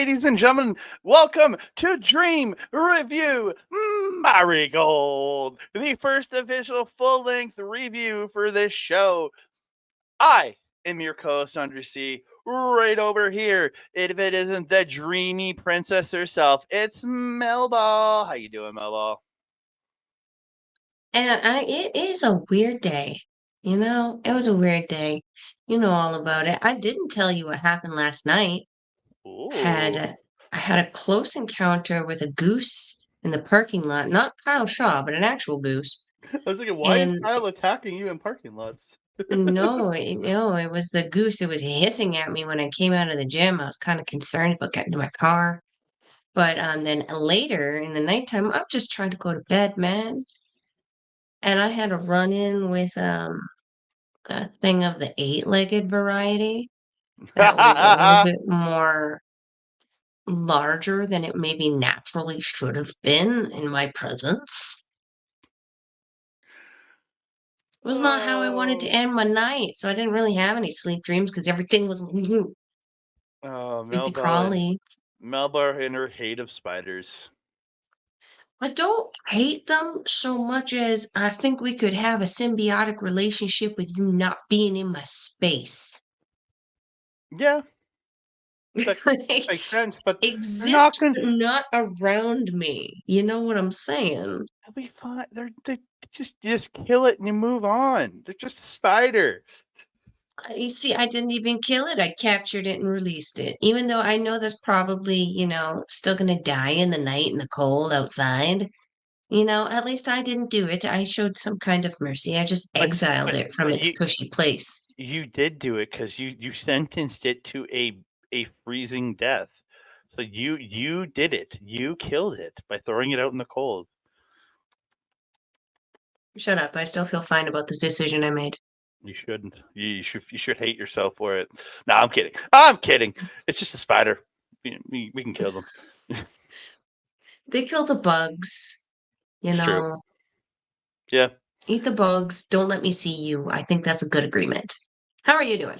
ladies and gentlemen. Welcome to Dream Review MariGold, the first official full-length review for this show. I am your co-host, Andre C. Right over here, if it isn't the dreamy princess herself, it's Melball. How you doing, Melball? And it is a weird day. It was a weird day. You know all about it. I didn't tell you what happened last night. Had Ooh. a, I had a close encounter with a goose in the parking lot. Not Kyle Shaw, but an actual goose. I was thinking, why is And Kyle attacking you in parking lots? no, it was the goose. It was hissing at me when I came out of the gym. I was kind of concerned about getting to my car. But then later in the nighttime, I'm just trying to go to bed, man. And I had a run in with a thing of the eight-legged variety that was a little bit more larger than it maybe naturally should have been in my presence. It was not how I wanted to Oh. end my night, so I didn't really have any sleep dreams because everything was Oh, sleepy crawly. Melbar and her hate of spiders. I don't hate them so much as I think we could have a symbiotic relationship with you not being in my space. Yeah, that makes sense, but they're not Exist, going. but not around me. You know what I'm saying? They'll be fine. They just kill it and you move on. They're just a spider. You see, I didn't even kill it. I captured it and released it. Even though I know that's probably, still gonna die in the night in the cold outside. At least I didn't do it. I showed some kind of mercy. I just But exiled but it from but its cushy place. you did do it because you sentenced it to a freezing death. So you did it. You killed it by throwing it out in the cold. Shut up. I still feel fine about this decision I made. You shouldn't. You should hate yourself for it. No, I'm kidding. I'm kidding. It's just a spider. We can kill them. They kill the bugs, you It's true. know. Yeah. Eat the bugs. Don't let me see you. I think that's a good agreement. How are you doing?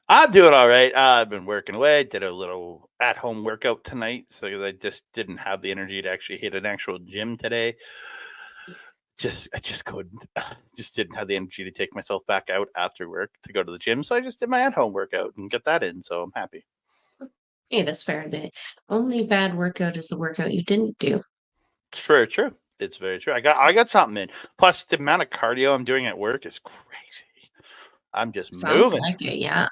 I'm doing all right. I've been working away. Did a little at-home workout tonight, so I just didn't have the energy to actually hit an actual gym today. I just couldn't. Just didn't have the energy to take myself back out after work to go to the gym. So I just did my at-home workout and get that in. So I'm happy. Hey, that's fair. The only bad workout is the workout you didn't do. It's very true. It's very true. I got something in. Plus, the amount of cardio I'm doing at work is crazy. I'm just Sounds moving. like it, yeah.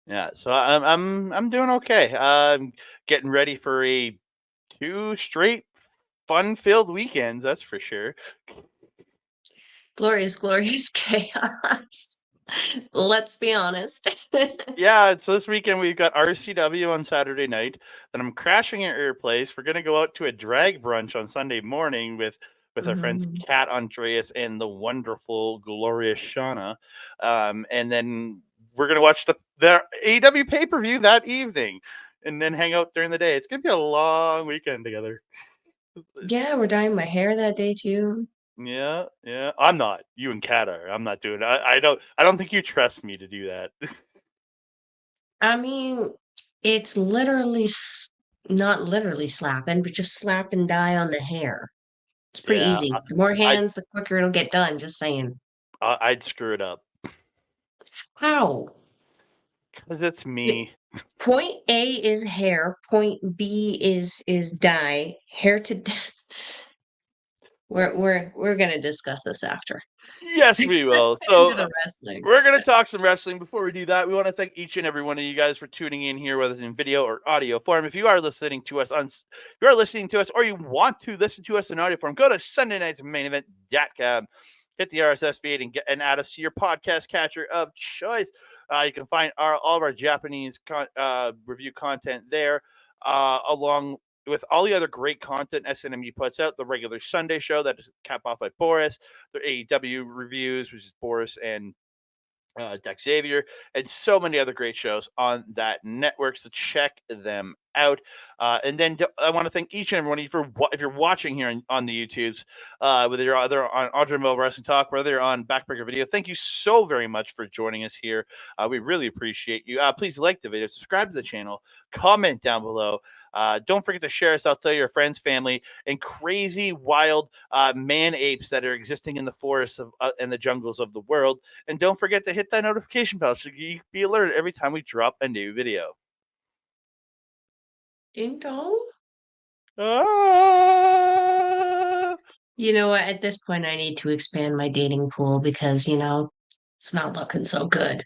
Yeah. So I'm doing okay. I'm getting ready for a 2 straight fun-filled weekends. That's for sure. Glorious, glorious chaos. Let's be honest. Yeah, so this weekend we've got RCW on Saturday night. Then I'm crashing at your place. We're gonna go out to a drag brunch on Sunday morning with our friends Mhm. Kat Andreas and the wonderful glorious Shauna. And then we're gonna watch the AEW pay per view that evening, and then hang out during the day. It's gonna be a long weekend together. Yeah, we're dyeing my hair that day too. Yeah, yeah. I'm not. You and Kat are. I'm not doing it. I don't think you trust me to do that. I mean, it's literally not literally slapping, but just slap and dye on the hair. It's pretty Yeah, easy. The more I hands, the quicker it'll get done. Just saying. I'd screw it up How? because it's Wait, me. point A is hair. Point B is dye. Hair to we're gonna discuss this after. Yes, we Let's will. get into So the wrestling. we're gonna talk some wrestling. Before we do that, we want to thank each and every one of you guys for tuning in here, whether it's in video or audio form. If you are listening to us or you want to listen to us in audio form, go to Sunday Night's Main Event.com. Hit the RSS feed and add us to your podcast catcher of choice. You can find all of our Japanese review content there, along with all the other great content SNME puts out. The regular Sunday show that is capped off by Boris, their AEW reviews, which is Boris and Dex Xavier, and so many other great shows on that network. So check them out. And then I want to thank each and every one of you for if you're watching here on the YouTubes, whether you're either on Ultra Wrestling Talk, whether you're on Backbreaker Video. Thank you so very much for joining us here. We really appreciate you. Please like the video, subscribe to the channel, comment down below. Don't forget to share us out to your friends, family, and crazy, wild man apes that are existing in the forests and the jungles of the world. And don't forget to hit that notification bell so you can be alerted every time we drop a new video. Ding dong. Ah! You know what? At this point, I need to expand my dating pool because, it's not looking so good.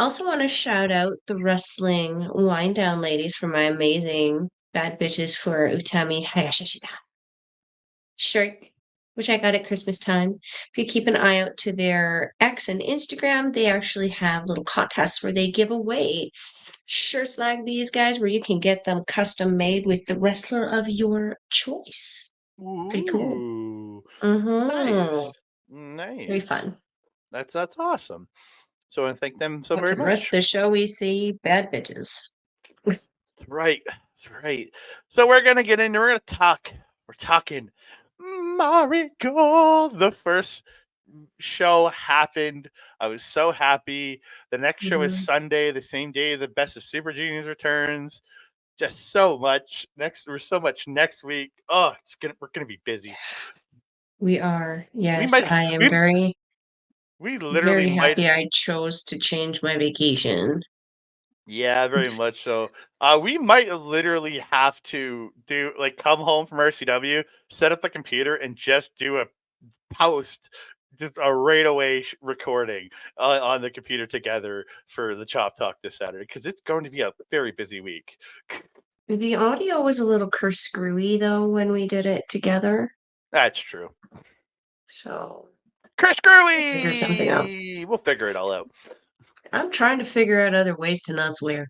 Also want to shout out the wrestling wind down ladies for my amazing bad bitches for Utami Hayashishita shirt, which I got at Christmas time. If you keep an eye out to their X and Instagram, they actually have little contests where they give away shirts like these guys where you can get them custom made with the wrestler of your choice. Pretty cool. Ooh, Mm-hmm. nice, Very nice. fun. That's awesome. So I thank them so But very for the rest of much. the show, we see bad bitches. That's right. That's right. So we're gonna get into. We're gonna talk. We're talking MariGold. The first show happened. I was so happy. The next show is Mm-hmm. Sunday, the same day the Best of Super Genius returns. Just so much there's so much next week. Oh, we're gonna be busy. We are. We Yes, might I am we we literally very might. happy I chose to change my vacation. Yeah, very much so. We might literally have to do like come home from RCW, set up the computer, and just do a post, just a right away recording on the computer together for the Chop Talk this Saturday because it's going to be a very busy week. The audio was a little curse screwy though when we did it together. That's true. So Chris we'll figure something out. Screwy! We'll figure it all out. I'm trying to figure out other ways to not swear.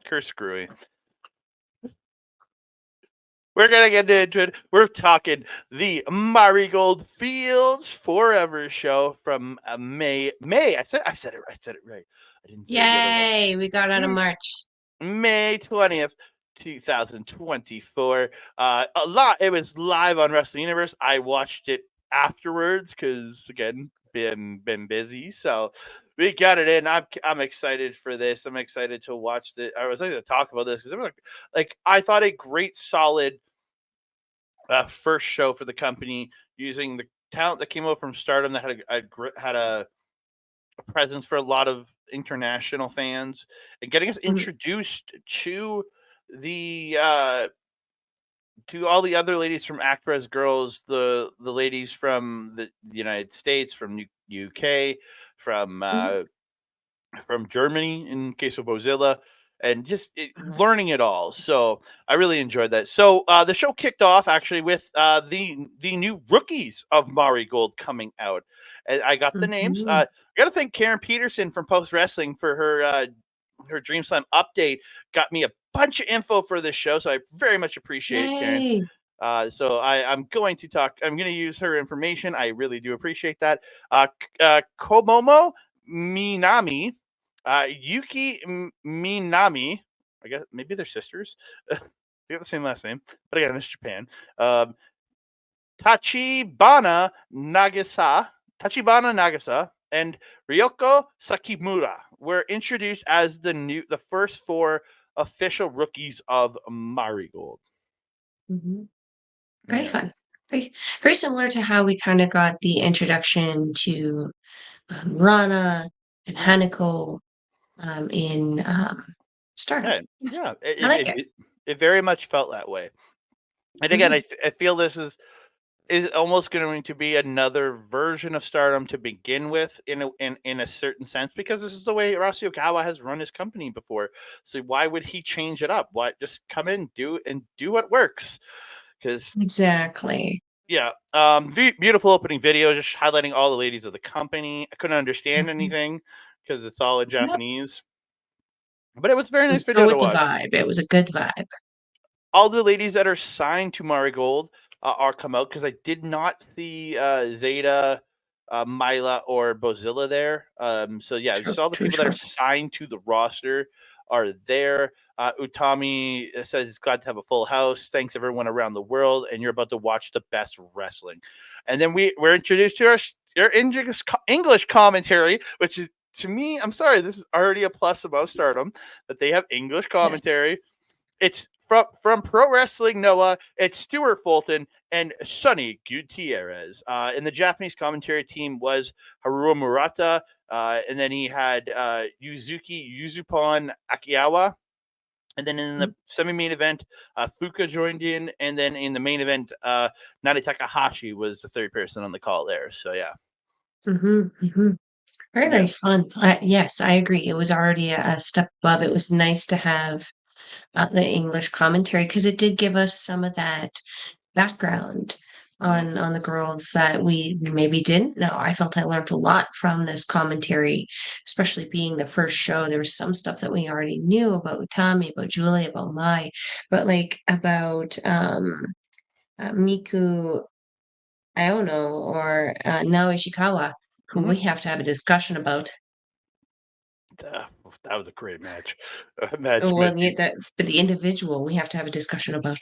Chris Screwy. We're gonna get into it. We're talking the MariGold Fields Forever show from May. I said it right. I said it right. I didn't say it the other way. Yay! We got out of March. May 20th, 2024. It was live on Wrestling Universe. I watched it afterwards because again, been busy. So we got it in. I'm excited for this. I'm excited to watch the. I was excited to talk about this because like I thought a great solid first show for the company using the talent that came over from Stardom that had a presence for a lot of international fans and getting us Mhm. introduced the to all the other ladies from Actors Girls, the ladies from the United States, from UK, from Mhm. from Germany in case of Bozilla, and just learning it all. So I really enjoyed that. So the show kicked off actually with the new rookies of MariGold coming out. And I got the names. Mhm. I got to thank Karen Peterson from Post Wrestling for her Dream Slam update. Got me a bunch of info for this show, so I very much appreciate it, Karen. Yay! So I'm going to talk. I'm going to use her information. I really do appreciate that. Komomo Minami, Yuki Minami. I guess maybe they're sisters. They have the same last name, but again, it's Japan. Tachibana Nagasa, and Ryoko Sakimura were introduced as the first four official rookies of MariGold. Mhm. Very Yeah. fun. Very similar to how we kind of got the introduction to Rana and Hanako in Stardom. Yeah, yeah. I like it. It very much felt that way. And again, Mhm. I feel this is almost going to be another version of Stardom to begin with in a certain sense because this is the way Rasukawa has run his company before. So why would he change it up? Why just come in, do what works? Because Exactly. yeah, beautiful opening video, just highlighting all the ladies of the company. I couldn't understand Mhm. anything because it's all in Yep. Japanese, but it was a very nice Go video to with the watch. vibe. It was a good vibe. All the ladies that are signed to MariGold are come out because I did not see Zeta, Mila, or Bozilla there. So yeah, True, just all the true, people that are true. signed to the roster are there. Utami says, glad to have a full house. Thanks everyone around the world, and you're about to watch the best wrestling. And then we're introduced to our English commentary, which is, to me, I'm sorry, this is already a plus above Stardom that they have English commentary. Yes. It's from Pro Wrestling Noah. It's Stuart Fulton and Sonny Gutierrez. And the Japanese commentary team was Haruo Murata, and then he had Yuzuki Yuzupon Akiawa. And then in the semi-main event, Fuka joined in, and then in the main event, Nari Takahashi was the third person on the call there. So yeah, Very, yeah. very fun. Yes, I agree. It was already a step above. It was nice to have the English commentary because it did give us some of that background on the girls that we maybe didn't know. I felt I learned a lot from this commentary, especially being the first show. There was some stuff that we already knew about Utami, about Giulia, about Mai, but like about Miku, Aono, or now Ishikawa, who we have to have a discussion about. That was a great match. Match Well, might yeah, be but the individual we have to have a discussion about.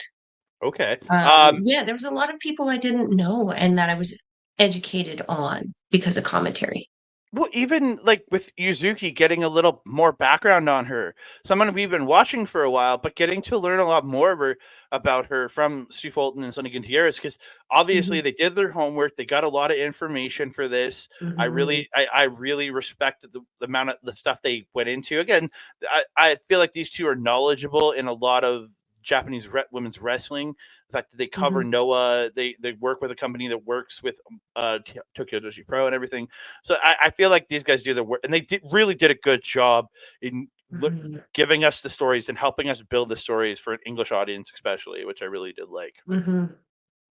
okay. Yeah, there was a lot of people I didn't know and that I was educated on because of commentary. Well, even like with Yuzuki, getting a little more background on her, someone we've been watching for a while, but getting to learn a lot more about her from Stu Fulton and Sonny Gutierrez, because obviously Mhm, they did their homework. They got a lot of information for this. mhm, I really respected the amount of the stuff they went into. Again, I feel like these two are knowledgeable in a lot of Japanese women's wrestling. The fact that they cover mhm, Noah, they work with a company that works with Tokyo Joshi Pro and everything. So I feel like these guys do their work, and they really did a good job in mhm, giving us the stories and helping us build the stories for an English audience, especially, which I really did like. mhm. Yeah.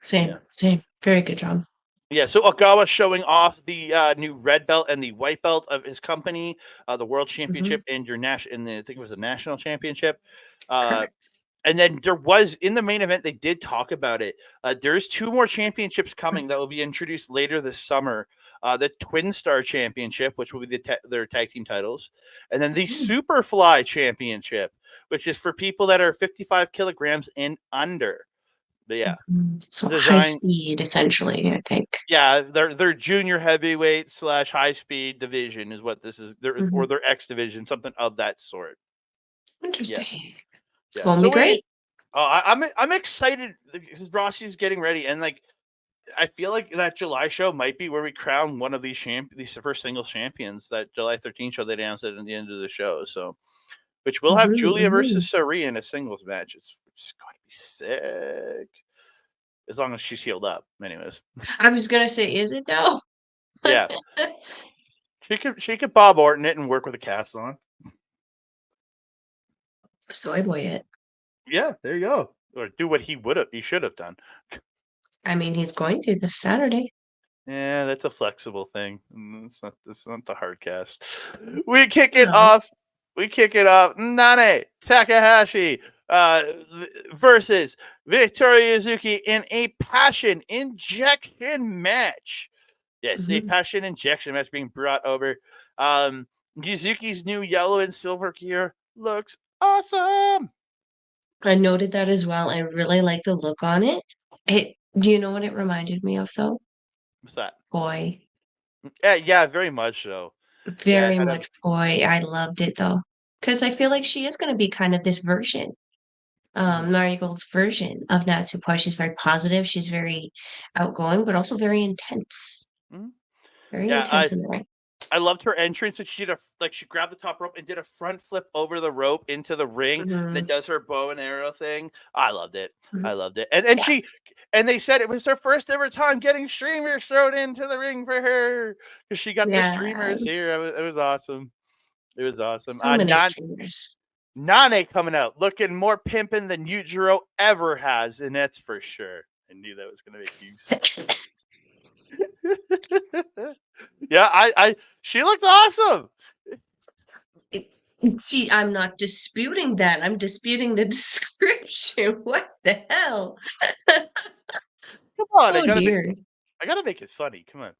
Same, same. Very good job. Yeah, so Ogawa showing off the new red belt and the white belt of his company, the World Mhm, Championship and your I think it was the National Championship. Uh, correct. and then there was in the main event, they did talk about it. There's two more championships coming that will be introduced later this summer. The Twin Star Championship, which will be their tag team titles, and then the Mhm, Superfly Championship, which is for people that are 55 kilograms and under. But yeah, So high design. speed, essentially, I think. Yeah, their junior heavyweight / high speed division is what this is. Or Mhm. their X division, something of that sort. Yeah, Interesting. It's yeah. going to be So great. I'm excited because Rossi's getting ready, and like I feel like that July show might be where we crown one of these first singles champions. That July 13th show they announced it at the end of the show. So, which will have Mhm, Giulia versus mhm. Sareee in a singles match. It's going to be sick as long as she's healed up. Anyways, I was going to say, is it though? yeah, she could Bob Orton it and work with a cast on. Soy boy it. Yeah, there you go. Or do what he should have done. I mean, he's going to this Saturday. Yeah, that's a flexible thing. It's not the hard cast. We kick it No. off. We kick it off. Nane Takahashi versus Victoria Yuzuki in a passion injection match. Yes, a Mhm. passion injection match being brought over. Yuzuki's new yellow and silver gear looks awesome. I noted that as well. I really like the look on it. Do you know what it reminded me of though? What's that? Boy. Yeah, very much so. Yeah, it Very had a much boy. I loved it though. Because I feel like she is going to be kind of this version, mhm, MariGold's version of Natsupoi. She's very positive. She's very outgoing, but also very intense. mhm. Very Yeah, intense in the ring. I loved her entrance, and she grabbed the top rope and did a front flip over the rope into the ring, and then Mhm, does her bow and arrow thing. I loved it. mhm. I loved it. And Yeah. they said it was her first ever time getting streamers thrown into the ring for her because she got the streamers here. Yes. It was awesome. It was awesome. So many Nan streamers. Nane coming out looking more pimping than Yujiro ever has, and that's for sure. I knew that was gonna make you. Yeah, she looked awesome. See, I'm not disputing that. I'm disputing the description. What the hell? Come on, Oh dear. I gotta make it funny. Come on.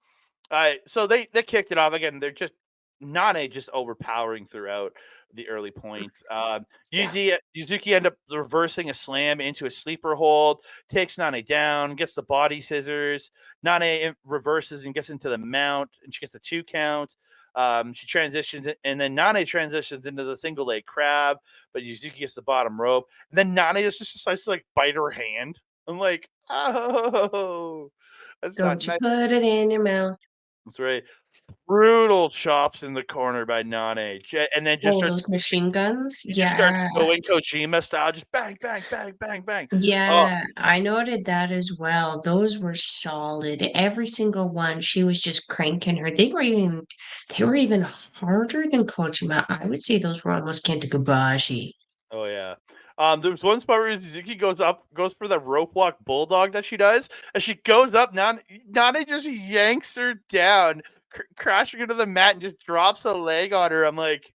All right, so they kicked it off again. They're just Nane just overpowering throughout the early point. Yeah. Yuzuki end up reversing a slam into a sleeper hold, takes Nane down, gets the body scissors. Nane reverses and gets into the mount, and she gets a 2 count. She transitions, and then Nane transitions into the single leg crab, but Yuzuki gets the bottom rope. And then Nane just decides to like bite her hand. I'm like, oh, that's not Don't you nice. put it in your mouth. That's right. Brutal chops in the corner by Nane, and then just Oh, starts those machine guns? he just starts Yeah. going Kojima style, just bang, bang, bang, bang, bang. Oh, Yeah, I noted that as well. Those were solid. Every single one, she was just cranking her. They were even harder than Kojima. I would say those were almost Kentakobashi. oh yeah. There was one spot where Suzuki goes for the rope walk bulldog that she does, and she goes up. Nane just yanks her down, crashing into the mat, and just drops a leg on her. I'm like,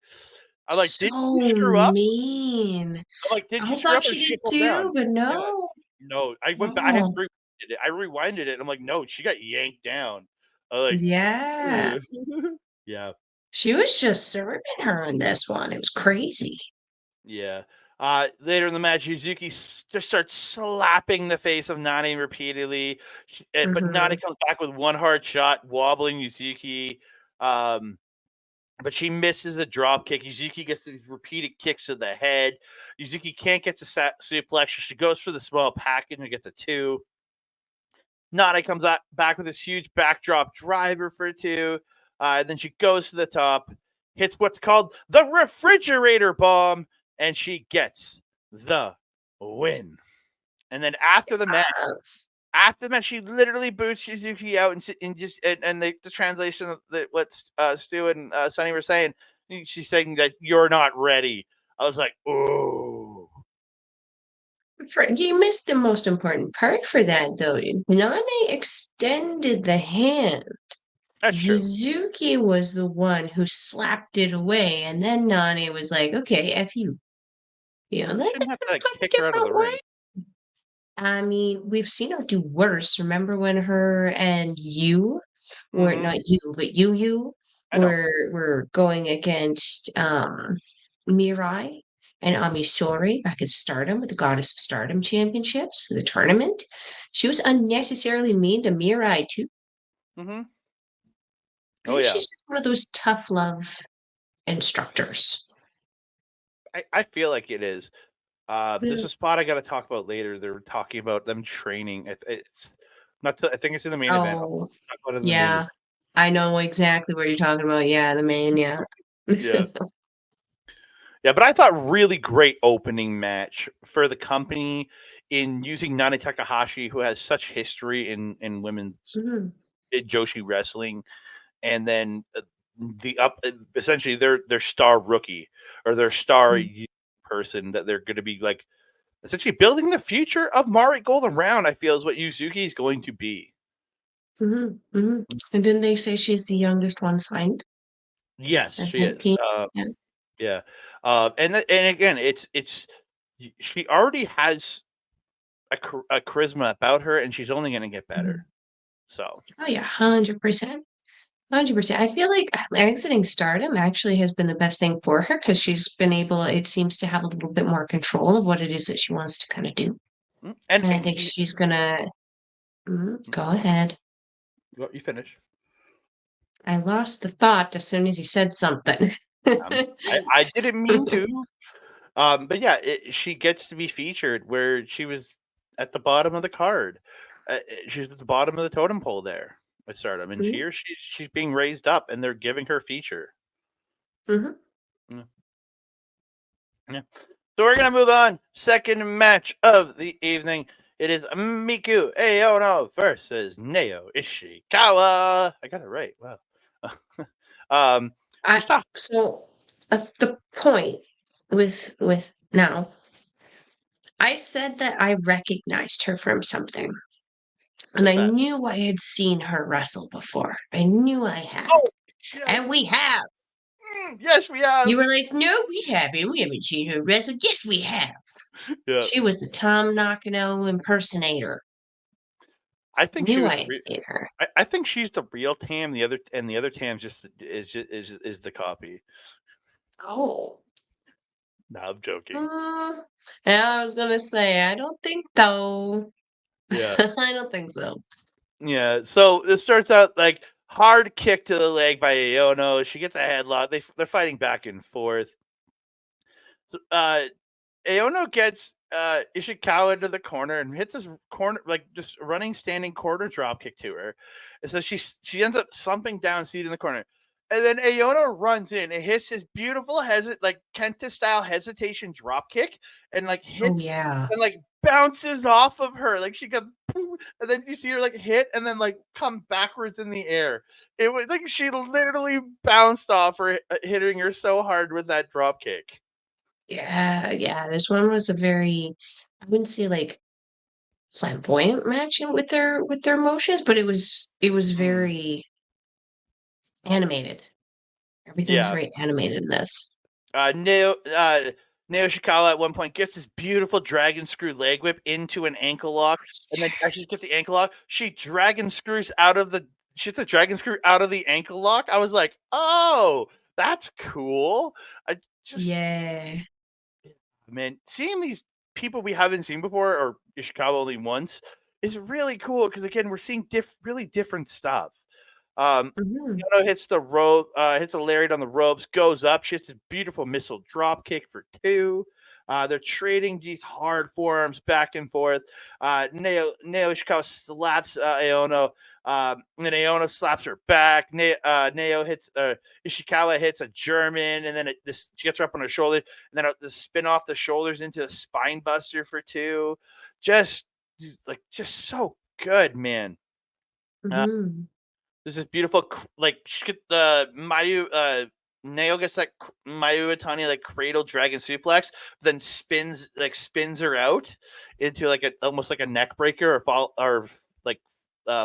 did you So screw up? mean. I'm like, did I you screw thought up or did she she did get pulled too, down? but Yeah. no. No, I went back. I had No. rewinded it. I rewinded it. I'm like, no, she got yanked down. I like, Yeah. ugh. Yeah, She was just serving her on this one. It was crazy. yeah. Later in the match, Yuzuki just starts slapping the face of Nani repeatedly, but Nani Hmm. comes back with one hard shot, wobbling Yuzuki. Um, but she misses a drop kick. Yuzuki gets these repeated kicks to the head. Yuzuki can't get to suplex. She goes for the small package and gets a 2. Nana comes back with this huge backdrop driver for 2. Then she goes to the top, hits what's called the refrigerator bomb, and she gets the win. And then after the match, she literally boots Suzuki out and the translation of what Stu and Sonny were saying. She's saying that you're not ready. I was like, oh, You missed the most important part for that, though. Nane extended the hand. that's true. Yuzuki was the one who slapped it away, and then Nane was like, "Okay, F you." Then You shouldn't have to like, put a kick her out of the different way. ring. I mean, we've seen her do worse. Remember when her and you were Mm-hmm. not you, but you I know. were going against Mirai and Amisori back at Stardom with the Goddess of Stardom Championships, the tournament. She was unnecessarily mean to Mirai too. Mm-hmm. Oh Maybe yeah. she's just one of those tough love instructors. I feel like it is. There's Mm. a spot I got to talk about later. They're talking about them training. It's not. I think it's in the main event. I'll Oh, talk about it in the main yeah. event. I know exactly what you're talking about. Yeah, the man, yeah. Yeah, yeah. But I thought really great opening match for the company in using Nana Takahashi, who has such history in women's Mhm, in Joshi wrestling, and then essentially their star rookie or their star mhm, person that they're going to be like essentially building the future of MariGold around. I feel is what Yuzuki is going to be. mhm, mhm. And didn't they say she's the youngest one signed Yes, at she is. 19? Yeah. Yeah, and again, it's she already has a charisma about her, and she's only going to get better. Mhm. So Oh yeah, 100%. 100%. I feel like exiting Stardom actually has been the best thing for her because she's been able, it seems to have a little bit more control of what it is that she wants to kind of do. and And I think she's gonna go ahead. well, you finish. I lost the thought as soon as you said something. I didn't mean to. But yeah, she gets to be featured where she was at the bottom of the card. She's at the bottom of the totem pole there with Stardom, and Mhm, here she's being raised up, and they're giving her feature. mhm. Yeah. Yeah. So we're gonna move on. Second match of the evening. It is Miku Aono versus Neo Ishikawa. I got it right. Wow. um, I just off. so the point with now, I said that I recognized her from something. And What's I that? knew I had seen her wrestle before. I knew I had. Oh, And yes, we have. yes, we You have. were like, no, we haven't. We haven't seen her wrestle. Yes, we have. Yeah. She was the Tom Nakano impersonator. I think she Knew was. I'd seen her. I think she's the real Tam. The other Tam's is the copy. Oh. No, I'm joking. Uh, yeah, I was gonna say, I don't think so. Yeah. I don't think so. Yeah, so it starts out like hard kick to the leg by Aono. She gets a headlock. They're fighting back and forth. So, Aono gets Ishikawa into the corner and hits his corner like just running standing corner drop kick to her. And so she ends up slumping down, seated in the corner. And then Aono runs in and hits this beautiful like Kenta style hesitation drop kick and like Oh hits yeah. and like bounces off of her. Like she goes and then you see her like hit and then like come backwards in the air. It was like she literally bounced off her, hitting her so hard with that drop kick. Yeah, yeah. This one was a very, I wouldn't say like flamboyant match with their motions, but it was Mm. very animated. Everything was Yeah. very animated in this. Neo Ishikawa at one point gets this beautiful dragon screw leg whip into an ankle lock, and then as she gets the ankle lock, she gets the dragon screw out of the ankle lock. I was like, oh, that's cool. I just Yeah. man, seeing these people we haven't seen before or Ishikawa only once is really cool because again, we're seeing really different stuff. Hmm. Yano hits the rope, hits a lariat on the ropes, goes up, she hits a beautiful missile drop kick for two. They're trading these hard forearms back and forth. Neo Ishikawa slaps Aono, and then Aono slaps her back. Neo hits Ishikawa hits a German, and then she gets her up on her shoulder, and then the spin off the shoulders into a spine buster for two. Just just so good, man. Uh, Hmm. there's this beautiful, like, she get the Mayu, Nail gets that Mayu Itani like cradle dragon suplex, then spins her out into like almost like a neck breaker or fall or like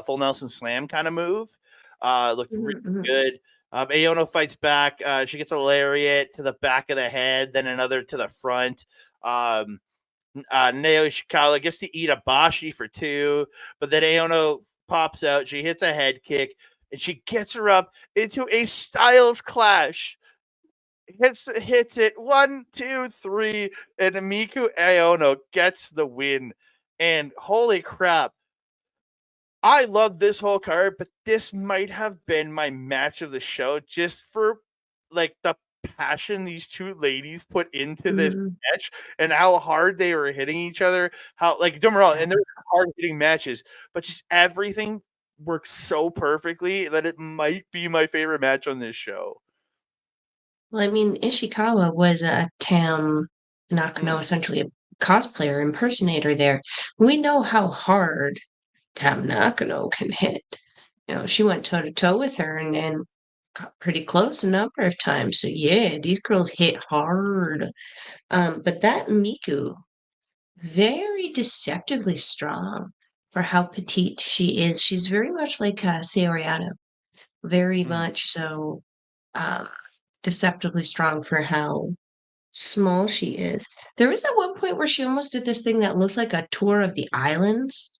full Nelson slam kind of move. Looked really Hmm. good. Aono fights back. She gets a lariat to the back of the head, then another to the front. Um, Neo Ishikawa gets to eat a bashi for two, but then Aono pops out. She hits a head kick, and she gets her up into a Styles clash. Hits it 1, 2, 3, and Miku Aono gets the win. And holy crap, I love this whole card, but this might have been my match of the show just for like the passion these two ladies put into this Hmm. match and how hard they were hitting each other. How like don't get me wrong, Yeah. and they're hard hitting matches, but just everything works so perfectly that it might be my favorite match on this show. Well, I mean, Ishikawa was a Tam Nakano, Mm, essentially a cosplayer, impersonator there. We know how hard Tam Nakano can hit. You know, she went toe to toe with her and got pretty close a number of times. So yeah, these girls hit hard. But that Miku, very deceptively strong for how petite she is. She's very much like Sayoriano, very mm. much so um, deceptively strong for how small she is. There was at one point where she almost did this thing that looked like a tour of the islands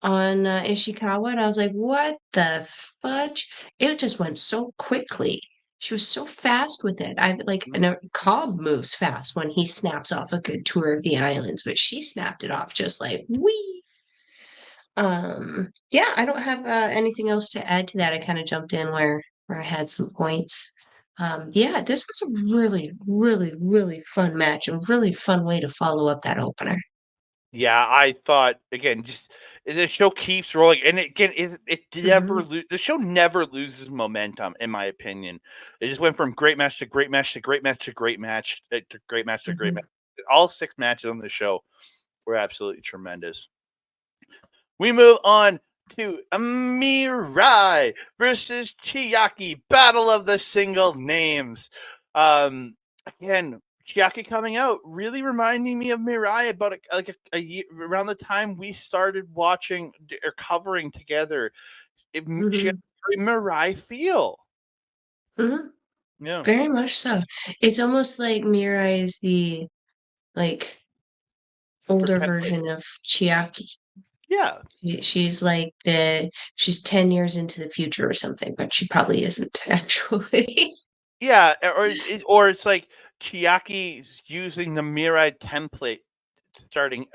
on Ishikawa, and I was like, "What the fudge?" It just went so quickly. She was so fast with it. I like, and Cobb moves fast when he snaps off a good tour of the islands, but she snapped it off just like wee. Yeah, I don't have anything else to add to that. I kind of jumped in where I had some points. Yeah, this was a really, really, really fun match, a really fun way to follow up that opener. Yeah, I thought again, just the show keeps rolling, and again, it never Hmm. the show never loses momentum, in my opinion. It just went from great match to great match to great match to great match to great match to great Hmm. match. All six matches on the show were absolutely tremendous. We move on to Mirai versus Chiaki, Battle of the Single Names. Again, Chiaki coming out really reminding me of Mirai about a year around the time we started watching or covering together. She had Hmm. a very Mirai feel. Hmm. Yeah. Very much so. It's almost like Mirai is the like Her older pet. version of Chiaki. Yeah. She's like she's 10 years into the future or something, but she probably isn't actually. Yeah, or it's like Chiaki's using the Mirai template starting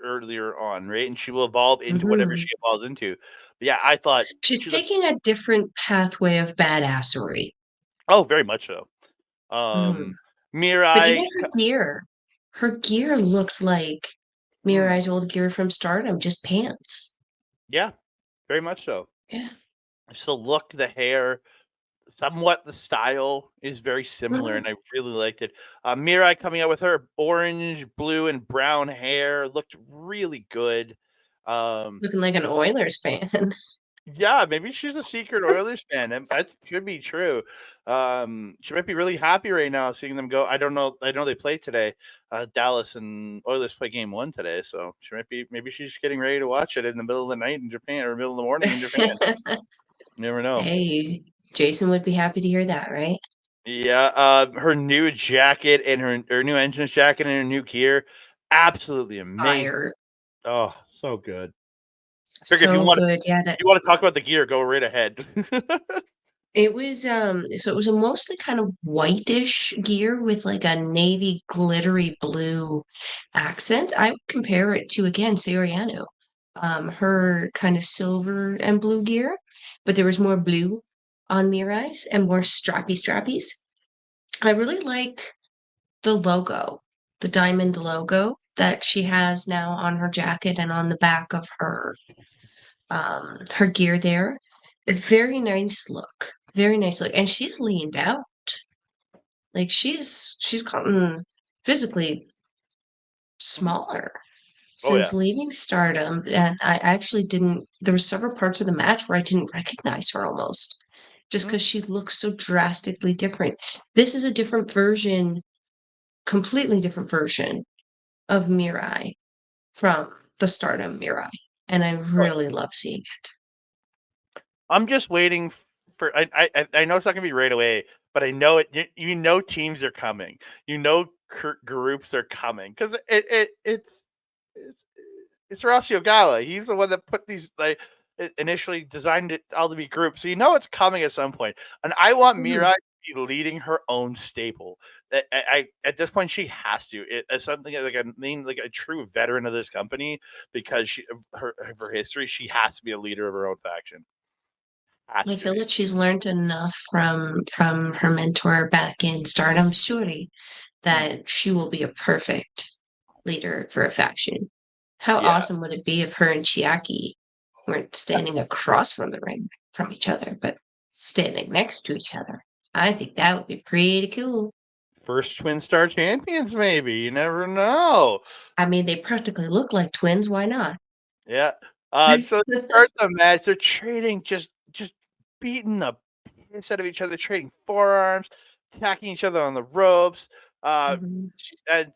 earlier on, right? And she will evolve into whatever Mhm. she evolves into. But yeah, I thought She's she looked taking a different pathway of badassery. oh, very much so. Mhm. Um, But even Mirai, her gear looked like mm, Mirai's old gear from Stardom, just pants. yeah, very much so. Yeah. Just the look, the hair, somewhat the style is very similar, Mhm. and I really liked it. Mirai coming out with her orange, blue, and brown hair looked really good. Um, Looking like an Oilers fan. yeah, maybe she's a secret Oilers fan. That could be true. She might be really happy right now seeing them go. I don't know. I know they play today. Dallas and Oilers play game one today, so she might be. Maybe she's getting ready to watch it in the middle of the night in Japan or middle of the morning in Japan. You never know. Hey, Jason would be happy to hear that, right? Yeah, her new jacket and her new engine's jacket and her new gear, absolutely amazing. Fire. Oh, so good. Figure So good. Yeah, if you want to talk about the gear, go right ahead. it was so it was a mostly kind of whitish gear with like a navy glittery blue accent. I would compare it to again Soriano. Her kind of silver and blue gear, but there was more blue on Mirai's and more strappies. I really like the logo, the diamond logo that she has now on her jacket and on the back of her gear there. A very nice look. Very nice look. And she's leaned out. Like she's gotten physically smaller Oh since yeah. leaving Stardom. And I actually didn't there were several parts of the match where I didn't recognize her almost. Just Mhm. because she looks so drastically different. This is a different version, completely different version of Mirai from the Stardom Mirai. And I Oh, really love seeing it. I'm just waiting for. I know it's not gonna be right away, but I know it. You know teams are coming. You know groups are coming because it's it's Horacio Gala. He's the one that put these like initially designed it all to be groups, so you know it's coming at some point. And I want Mhm. Mirai to be leading her own staple. At this point she has to. As something like like a true veteran of this company because of her history, she has to be a leader of her own faction. Has I to feel be. that she's learned enough from her mentor back in Stardom Shuri Mm, that she will be a perfect leader for a faction. How yeah. awesome would it be if her and Chiaki weren't standing across from the ring from each other, but standing next to each other? I think that would be pretty cool. First twin star champions, maybe. You never know. I mean, they practically look like twins. Why not? Yeah. So they start the match. They're trading just beating the piss out of each other, trading forearms, attacking each other on the ropes. Mhm. And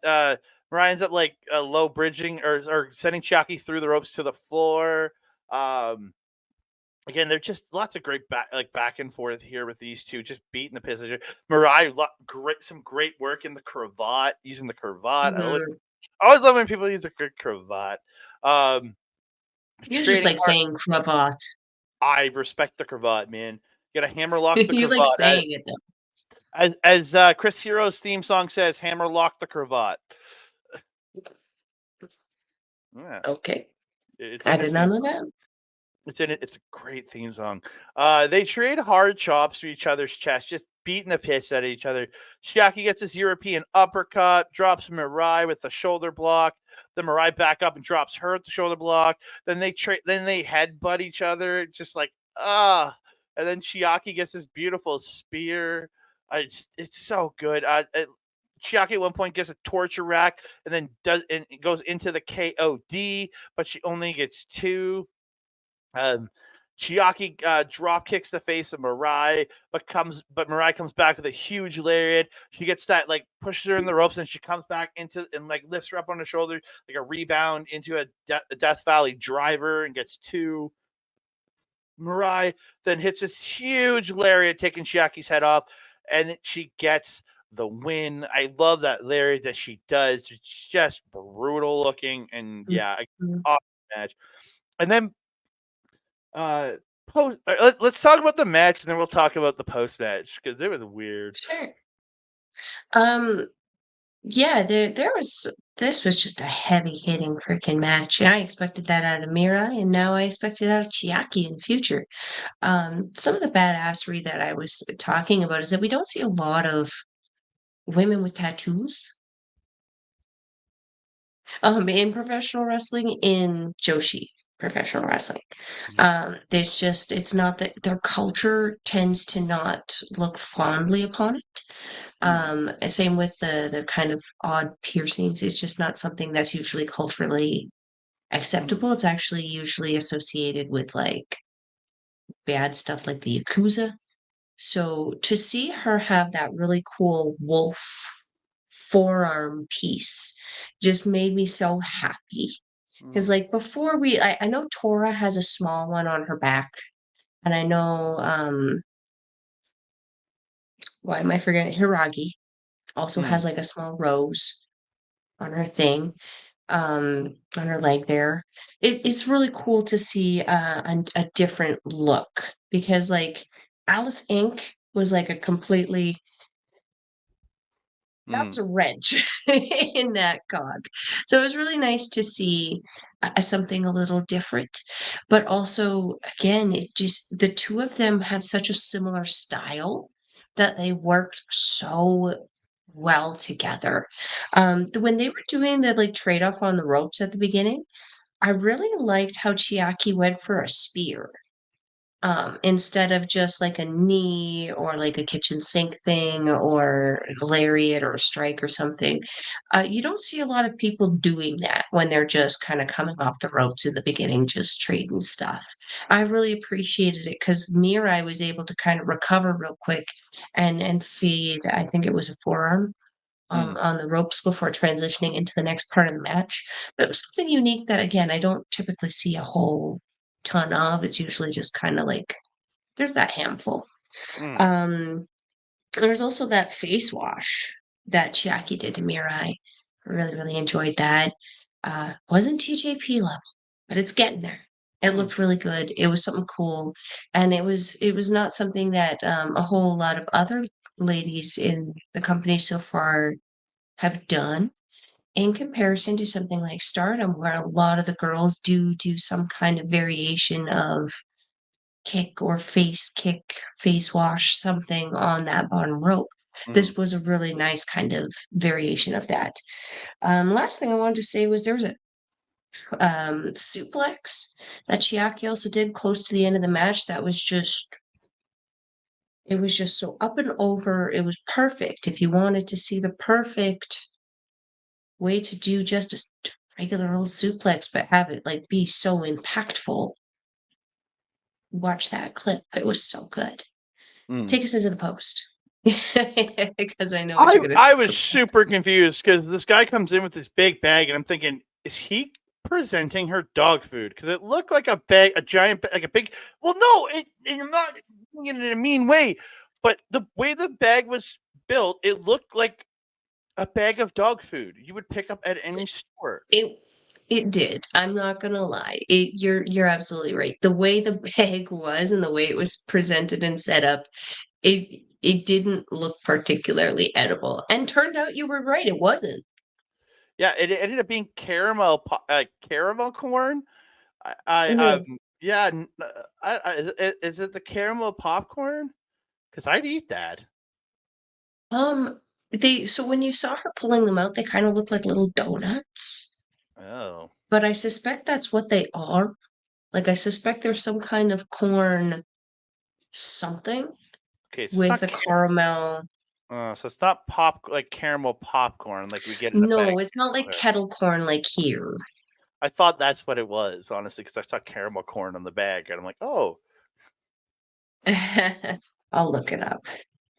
Mariah ends up like low bridging or sending Chiaki through the ropes to the floor. Um, Again, they're just lots of great back and forth here with these two, just beating the piss out of each other. Mariah, some great work in the cravat, using the cravat. Mhm. I always love when people use a good cravat. Um, You just Trading like hard. saying cravat. I respect the cravat, man. You gotta hammerlock the You like cravat. saying it though. As Chris Hero's theme song says, hammerlock the cravat. Yeah, Okay. it's I in his did not theme. know that. It's in it. It's a great theme song. They trade hard chops to each other's chest, just beating the piss out of each other. Chiaki gets this European uppercut, drops Mirai with the shoulder block. Then Mirai back up and drops her at the shoulder block. Then they headbutt each other, just like And then Chiaki gets this beautiful spear. It's so good. Chiaki at one point gets a torture rack and it goes into the KOD, but she only gets two. um, Chiaki drop kicks the face of Mirai, but Mirai comes back with a huge lariat. She gets that like pushes her in the ropes, and she comes back into and like lifts her up on the shoulder like a rebound into a Death Valley driver and gets two. Mirai then hits this huge lariat, taking Chiaki's head off, and she gets the win. I love that lariat that she does. It's just brutal looking, and yeah, Mhm. awesome match. And then let's talk about the match, and then we'll talk about the post match because it was weird. Sure. Um, yeah, there was this was just a heavy hitting freaking match. I expected that out of Mirai, and now I expect it out of Chiaki in the future. Some of the badassery that I was talking about is that we don't see a lot of women with tattoos. In professional wrestling, in Joshi professional wrestling. There's just it's not that their culture tends to not look fondly upon it. Same with the kind of odd piercings. It's just not something that's usually culturally acceptable. It's actually usually associated with like bad stuff like the Yakuza. So to see her have that really cool wolf forearm piece just made me so happy. Because like before I know Tora has a small one on her back, and I know why am I forgetting? Hiragi also has like a small rose on her thing, on her leg there. It's really cool to see a different look because like Alice Inc. was like a completely that was a wrench in that cog. So it was really nice to see something a little different. But also, again, it just the two of them have such a similar style that they worked so well together. When they were doing the like trade off on the ropes at the beginning, I really liked how Chiaki went for a spear instead of just like a knee or like a kitchen sink thing or a lariat or a strike or something. You don't see a lot of people doing that when they're just kind of coming off the ropes in the beginning, just trading stuff. I really appreciated it because Mirai was able to kind of recover real quick and feed, I think it was a forearm. On the ropes before transitioning into the next part of the match. But it was something unique that, again, I don't typically see a whole ton of. It's usually just kind of like there's that handful. Um, there's also that face wash that Chiaki did to Mirai. I really, really enjoyed that. Wasn't TJP level, but it's getting there. It looked really good. It was something cool, and it was not something that a whole lot of other ladies in the company so far have done in comparison to something like Stardom, where a lot of the girls do some kind of variation of kick, face wash, something on that bottom rope. This was a really nice kind of variation of that. Last thing I wanted to say was there was a suplex that Chiaki also did close to the end of the match that was just it was just so up and over. It was perfect. If you wanted to see the perfect way to do just a regular old suplex, but have it like be so impactful, watch that clip. It was so good. Take us into the post. Because I know what you're gonna I say. was super confused because this guy comes in with this big bag, and I'm thinking, is he presenting her dog food? Because it looked like a bag, a giant, like a big. Well, no, I'm not doing it in a mean way, but the way the bag was built, it looked like a bag of dog food you would pick up at any store. It it did. I'm not gonna lie. You're absolutely right. The way the bag was and the way it was presented and set up, it didn't look particularly edible. And turned out you were right, it wasn't. Yeah, it ended up being caramel corn. Mhm. Yeah, is it the caramel popcorn? Because I'd eat that. They so when you saw her pulling them out, they kind of looked like little donuts. Oh, But I suspect that's what they are. Like I suspect there's some kind of corn something okay. So it's with not a caramel. so it's not like caramel popcorn like we get in the bag. No, it's not like Okay. kettle corn like here. I thought that's what it was, honestly, because I saw caramel corn on the bag, and I'm like, oh, I'll look it up.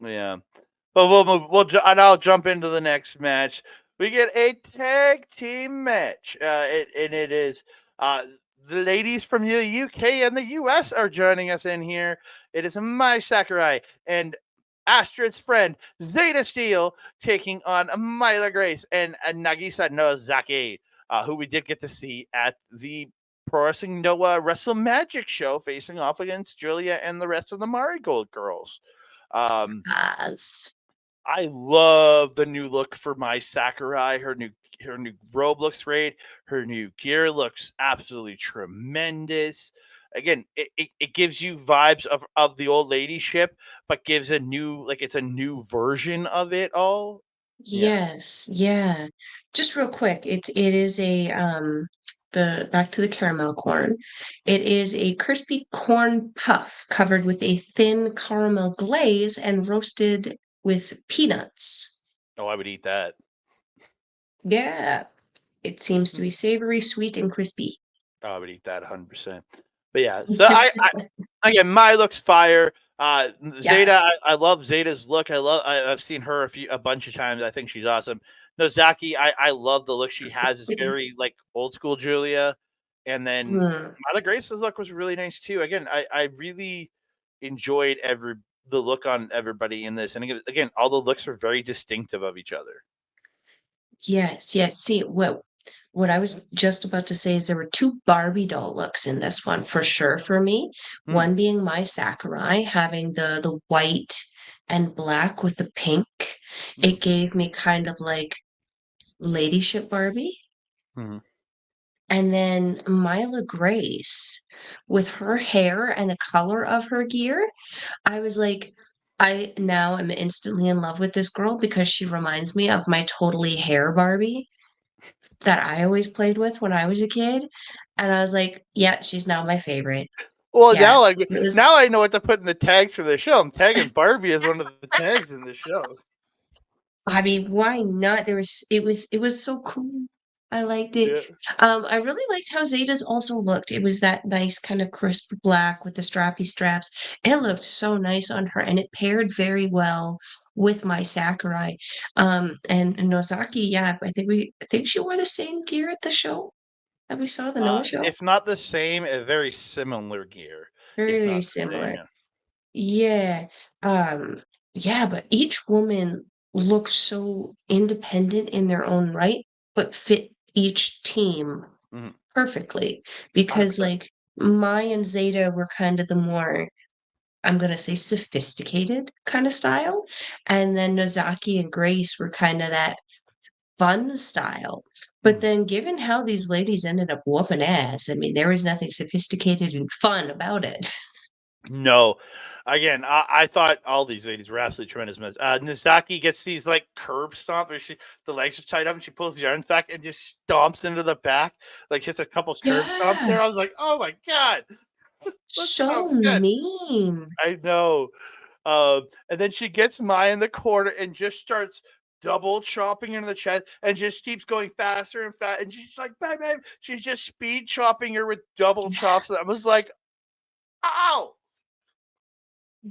yeah. But and I'll jump into the next match. We get a tag team match, and it is the ladies from the UK and the US are joining us in here. It is Mai Sakurai and Astrid's friend Zeta Steel taking on Myla Grace and Nagisa Nozaki, who we did get to see at the Pro Wrestling Noah Wrestle Magic show facing off against Giulia and the rest of the MariGold girls. Yes. I love the new look for Mai Sakurai. Her new robe looks great. Her new gear looks absolutely tremendous. Again, it gives you vibes of the old lady ship, but gives a new, like, it's a new version of it all. Yeah. Yes, yeah. Just real quick, it is a the back to the caramel corn. It is a crispy corn puff covered with a thin caramel glaze and roasted with peanuts. Oh, I would eat that. Yeah. It seems to be savory, sweet, and crispy. Oh, I would eat that 100%. But yeah, so I again, Mai looks fire. Zeta, Yes. I love Zeta's look. I've seen her a bunch of times. I think she's awesome. Nozaki, I love the look she has. It's very like old school Giulia. And then Mm. Mother Grace's look was really nice too. Again, I really enjoyed the look on everybody in this. And again, all the looks are very distinctive of each other. Yes, yes. See, what I was just about to say is there were two Barbie doll looks in this one for sure for me. Hmm. One being my Sakurai having the white and black with the pink. Hmm. It gave me kind of like ladyship Barbie. Hmm. And then Mila Grace with her hair and the color of her gear. I was like, I now am instantly in love with this girl because she reminds me of my totally hair Barbie that I always played with when I was a kid, and I was like, "Yeah, she's now my favorite." Well, Yeah, it was now I know what to put in the tags for the show. I'm tagging Barbie as one of the tags in the show. I mean, why not? It was so cool. I liked it. Yeah. I really liked how Zeta's also looked. It was that nice kind of crisp black with the strappy straps. It looked so nice on her, and it paired very well with my Sakurai. And Nozaki, yeah, I think she wore the same gear at the show that we saw, the Noah show. If not the same, a very similar gear. Very, If very not the same, similar. yeah. Yeah. Yeah, but each woman looked so independent in their own right, but fit each team Mhm. perfectly. Because 100%. like Mai and Zeta were kind of the more, I'm gonna say sophisticated kind of style. And then Nozaki and Grace were kind of that fun style. But Mhm. then given how these ladies ended up whooping ass, I mean, there was nothing sophisticated and fun about it. No. Again, I thought all these ladies were absolutely tremendous. Nizaki gets these like curb stomp where the legs are tied up and she pulls the arms back and just stomps into the back, like hits a couple curb stomps Yeah. there. I was like, oh my God, that's So so good. mean. I know. And then she gets Maya in the corner and just starts double chopping into the chest and just keeps going faster and fast. And she's like, bang, bang. She's just speed chopping her with double chops. I was like, ow.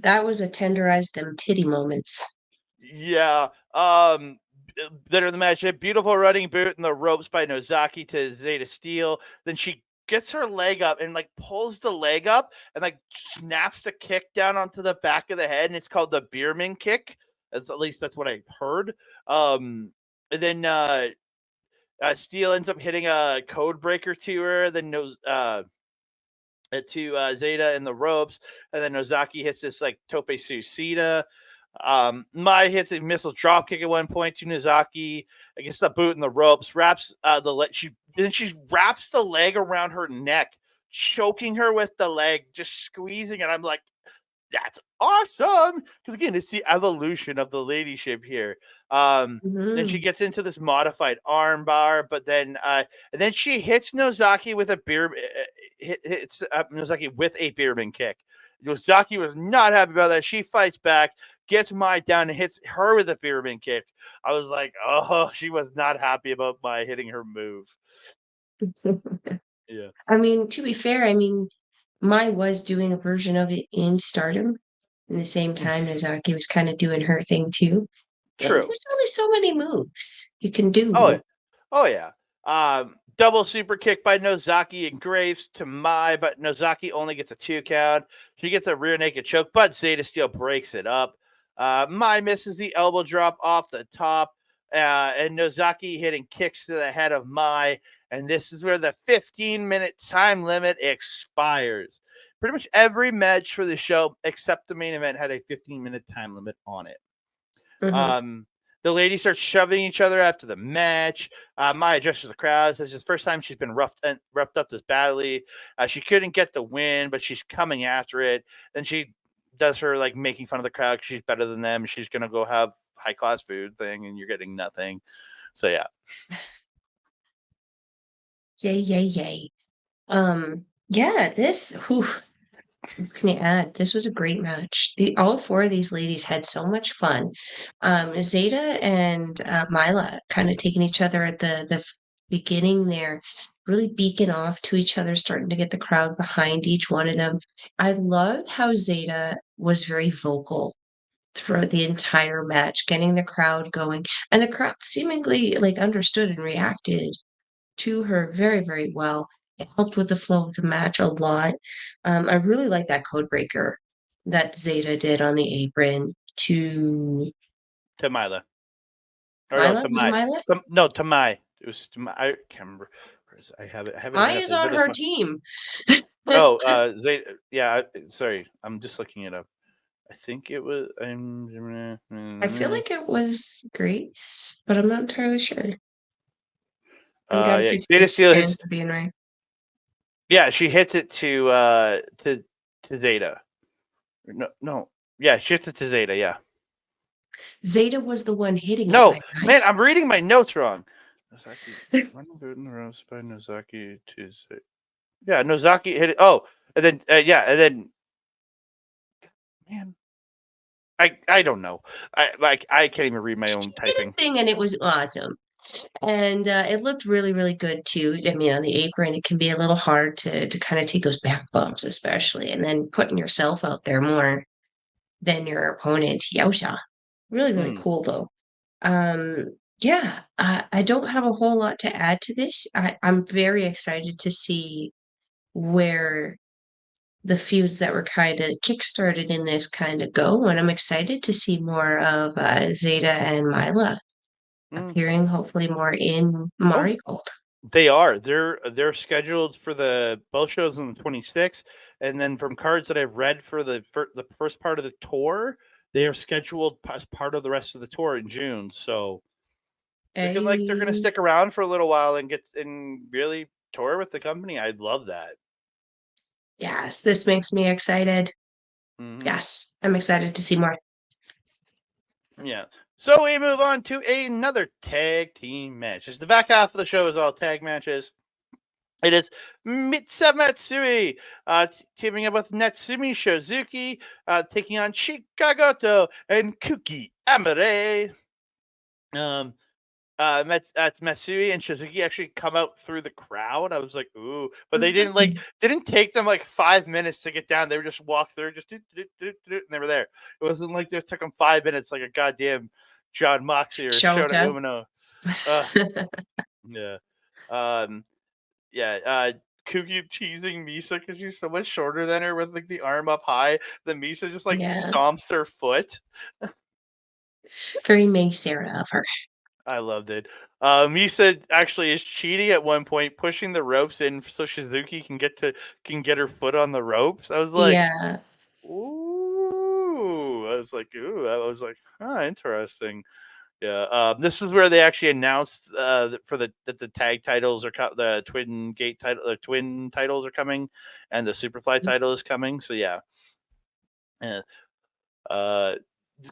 That was a tenderize them titty moments. Yeah. Better the match. A beautiful running boot and the ropes by Nozaki to Zeta Steel. Then she gets her leg up and like pulls the leg up and like snaps the kick down onto the back of the head, and it's called the Beerman kick. At least that's what I heard. And then Steel ends up hitting a code breaker to her. Then knows to Zeta in the ropes, and then Nozaki hits this like tope suicida. Mai hits a missile drop kick at one point to Nozaki against the boot in the ropes, wraps the leg. She wraps the leg around her neck, choking her with the leg, just squeezing it. I'm like, that's awesome. Because again, it's the evolution of the ladyship here. Then she Mhm. gets into this modified arm bar, but then and then she hits Nozaki with a hits Nozaki with a Beerman kick. Nozaki was not happy about that. She fights back, gets Mai down, and hits her with a Beerman kick. I was like, oh, she was not happy about Mai hitting her move. Yeah. I mean, to be fair, I mean, Mai was doing a version of it in Stardom. In the same time, Nozaki was kind of doing her thing too. And True. there's only so many moves you can Oh, do. oh yeah. Double super kick by Nozaki and Graves to Mai, but Nozaki only gets a 2 count. She gets a rear naked choke, but Zeta Steel breaks it up. Mai misses the elbow drop off the top. and Nozaki hitting kicks to the head of Mai. And this is where the 15-minute time limit expires. Pretty much every match for the show, except the main event, had a 15-minute time limit on it. The ladies start shoving each other after the match. Mai addresses the crowd. Says it's the first time she's been roughed up this badly. She couldn't get the win, but she's coming after it. Then she does her like making fun of the crowd because she's better than them. She's gonna go have high class food thing, and you're getting nothing. So yeah. Yay, yay, yay. Yeah, this can I add? This was a great match. All four of these ladies had so much fun. Zeta and Mila kind of taking each other at the beginning there, really beacon off to each other, starting to get the crowd behind each one of them. I loved how Zeta was very vocal throughout the entire match, getting the crowd going, and the crowd seemingly like understood and reacted to her very, very well. It helped with the flow of the match a lot. I really like that code breaker that Zeta did on the apron to Mila. Or no, Mila. to Was it Mai. Mila? No, to Mai. It was to Mai. I can't remember. I have it. Right Maya's on her team. Oh, yeah. Sorry, I'm just looking it up. I think it was. I feel like it was Grace, but I'm not entirely sure. I've got a Yeah, few Data Steel chance of being right. Yeah, she hits it to Zeta. No. Yeah, she hits it to Zeta. Yeah. Zeta was the one hitting it. No, man, I'm reading my notes wrong. Nozaki, in the rows by Nozaki to Zeta. Yeah, Nozaki hit it. Oh, and then man, I don't know. I can't even read my own typing. Thing, and it was awesome. And it looked really, really good too. I mean, on the apron, it can be a little hard to kind of take those back bumps, especially, and then putting yourself out there more than your opponent. Yosha. Really, really cool though. Yeah, I don't have a whole lot to add to this. I'm very excited to see where the feuds that were kind of kickstarted in this kind of go, and I'm excited to see more of Zeta and Mila appearing, hopefully more in MariGold. They are. They're scheduled for the both shows on the 26th, and then from cards that I've read for the first part of the tour, they are scheduled as part of the rest of the tour in June. So looking like they're going to stick around for a little while and really tour with the company. I'd love that. Yes, this makes me excited. Yes, I'm excited to see more. Yeah. So we move on to another tag team match. As the back half of the show is all tag matches. It is Mitsa Matsui teaming up with Natsumi Shozuki, taking on Chikagoto and Kuki Amare. Matsui and Shozuki actually come out through the crowd. I was like, ooh, but they didn't take them like 5 minutes to get down. They were just walk through, just and they were there. It wasn't like this took them 5 minutes like a goddamn John Moxley or Shota Umino. Yeah. Yeah. Kuki teasing Misa because she's so much shorter than her with like the arm up high. Then Misa just like stomps her foot. Very May Sarah of her. I loved it. Misa actually is cheating at one point, pushing the ropes in so Shizuki can get her foot on the ropes. I was like, ooh. I was like, ooh. I was like, interesting. Yeah. This is where they actually announced that the tag titles are the twin titles are coming, and the Superfly title is coming. So yeah.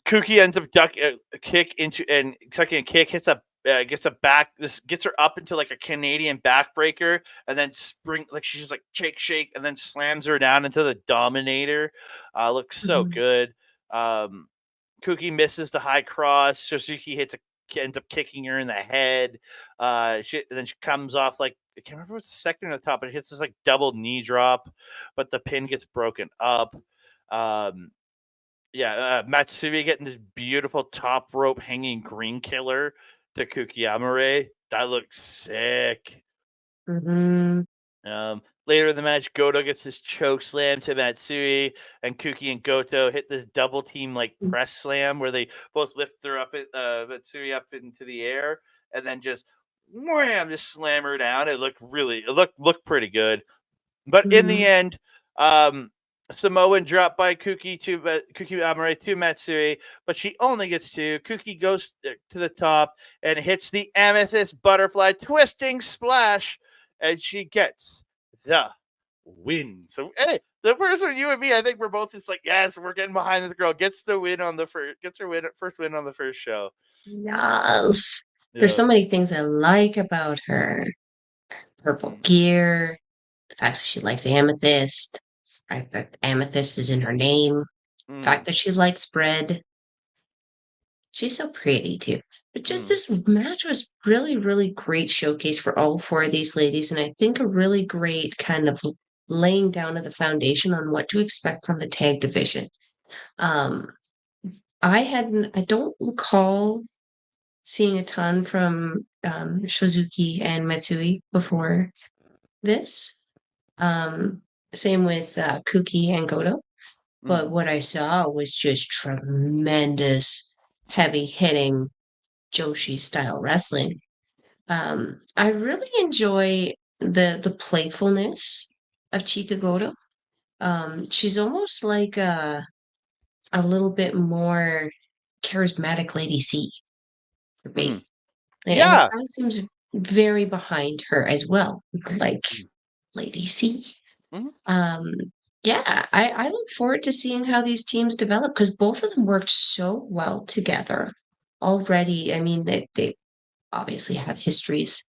Kuki ends up ducking a kick into and tucking a kick, gets her up into like a Canadian backbreaker, and then spring like she's just like shake, and then slams her down into the Dominator. Looks so good. Kuki misses the high cross. Suzuki ends up kicking her in the head. And then she comes off like I can't remember what's the second on the top, but it hits this like double knee drop, but the pin gets broken up. Matsui getting this beautiful top rope hanging green killer to Kuki Amare. That looks sick. Later in the match, Goto gets this choke slam to Matsui, and Kuki and Goto hit this double team like press slam where they both lift her up, Matsui up into the air, and then just wham, just slam her down. It looked pretty good. But in the Mhm. end, Samoan dropped by Kuki Amare to Matsui, but she only gets two. Kuki goes to the top and hits the amethyst butterfly twisting splash, and she gets the win. So hey, the person you and me, I think we're both just like, yes, we're getting behind the girl. Gets the win on the first win on the first show. Yes. There's Yeah. so many things I like about her. Purple gear, the fact that she likes amethyst, the fact that amethyst is in her name, the Mm, fact that she likes bread. She's so pretty too. But just mm. this match was really, really great showcase for all four of these ladies, and I think a really great kind of laying down of the foundation on what to expect from the tag division. Um, I don't recall seeing a ton from Shozuki and Matsui before this. Um, Same with Kuki and Goto. But Mm. what I saw was just tremendous, heavy hitting Joshi style wrestling. I really enjoy the playfulness of Chika Goto. She's almost like a little bit more charismatic Lady C for Mm. me. And the Yeah. costumes vary behind her as well, like Mm. Lady C. Mm. Um, yeah, I look forward to seeing how these teams develop because both of them worked so well together already. I mean, they obviously have histories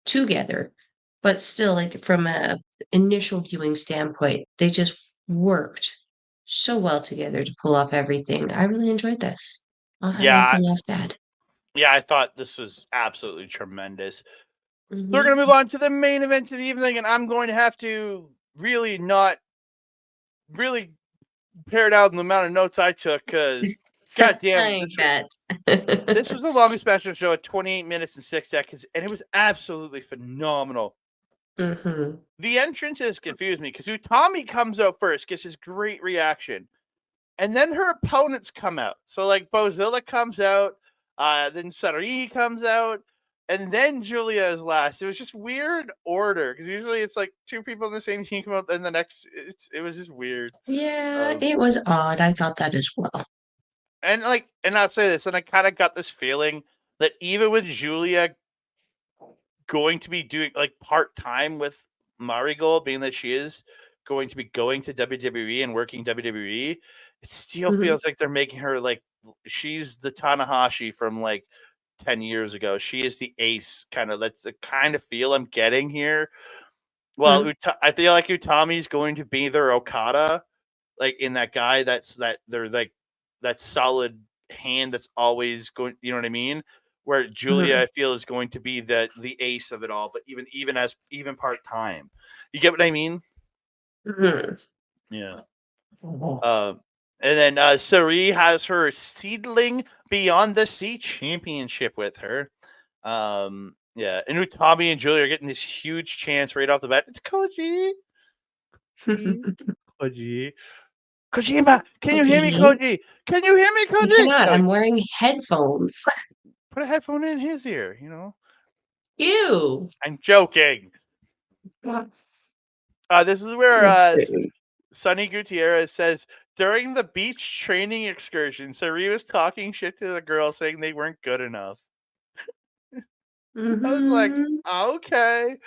together, but still, like from a initial viewing standpoint, they just worked so well together to pull off everything. I really enjoyed this. I don't have Yeah. anything else to add. Yeah, I thought this was absolutely tremendous. So we're Hmm. going to move on to the main event of the evening, and I'm going to have to really not really pare down the amount of notes I took because, goddamn, I bet. this was the longest match of the show at 28 minutes and 6 seconds, and it was absolutely phenomenal. Hmm. The entrances confused me because Utami comes out first, gets this great reaction, and then her opponents come out. So like Bozilla comes out, then Sareee comes out, and then Giulia is last. It was just weird order because usually it's like two people in the same team come up, and the next it was just weird. Yeah, Um, it was odd. I thought that as well. and I'll say this, and I kind of got this feeling that even with Giulia going to be doing like part time with MariGold, being that she is going to be going to WWE and working WWE, it still Mhm, feels like they're making her like she's the Tanahashi from like 10 years ago. She is the ace, kind of. That's the kind of feel I'm getting here. Well, mhm, I feel like Utami's going to be their Okada, like in that guy that they're like that solid hand that's always going. You know what I mean? Where Giulia, mhm, I feel, is going to be the ace of it all, but even part time. You get what I mean? mhm. Yeah. Mhm. Um, and then Sareee has her seedling Beyond the Sea championship with her. Yeah, and Utami and Julia are getting this huge chance right off the bat. It's Koji. Koji. Kojima, can you hear me, Okay. Koji? Can you hear me, I Koji? cannot. No, I'm wearing headphones. put a headphone in his ear. Ew. I'm joking. This is where Okay. Sonny Gutierrez says during the beach training excursion, Sareee was talking shit to the girls, saying they weren't good enough. I was like, Mhm. okay.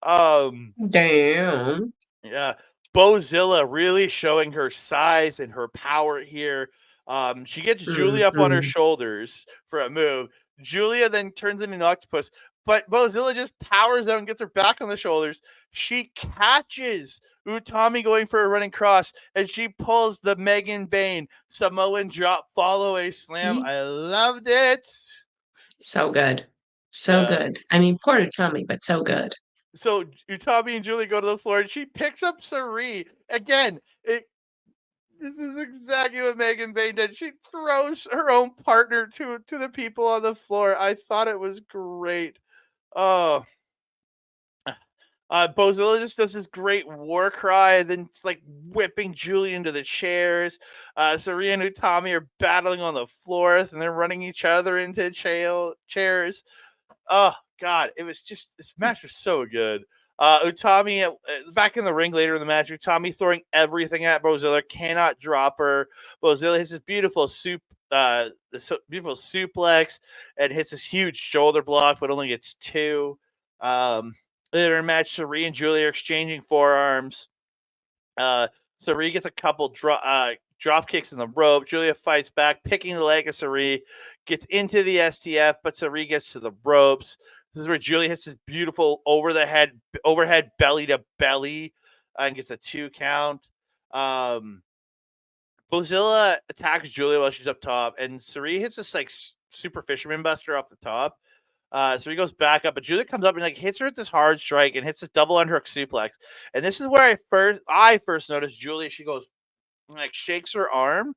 Um, Damn. Yeah, Bozilla really showing her size and her power here. She gets Julia up on her Mhm. shoulders for a move. Julia then turns into an octopus, but Bozilla just powers out and gets her back on the shoulders. She catches Utami going for a running cross, and she pulls the Megan Bain Samoan drop follow a slam. See? I loved it. So good. So Yeah. good. I mean, poor tummy, but so good. So Utami and Julie go to the floor, and she picks up Sareee again. This is exactly what Megan Bain did. She throws her own partner to the people on the floor. I thought it was great. Oh, Bozilla just does this great war cry, and then it's like whipping Giulia into the chairs. Sareee and Utami are battling on the floors, and they're running each other into chairs. Oh God, it was just this match was so good. Utami back in the ring later in the match. Utami throwing everything at Bozilla, cannot drop her. Bozilla hits this beautiful beautiful suplex, and hits this huge shoulder block, but only gets two. Later in match, Sareee and Giulia are exchanging forearms. Sareee gets a couple drop kicks in the rope. Giulia fights back, picking the leg of Sareee, gets into the STF, but Sareee gets to the ropes. This is where Giulia hits this beautiful overhead belly to belly, and gets a 2 count. Bozilla attacks Giulia while she's up top, and Sareee hits this like super fisherman buster off the top. So he goes back up, but Giulia comes up and like hits her with this hard strike and hits this double underhook suplex. And this is where I first noticed Giulia. She goes like shakes her arm,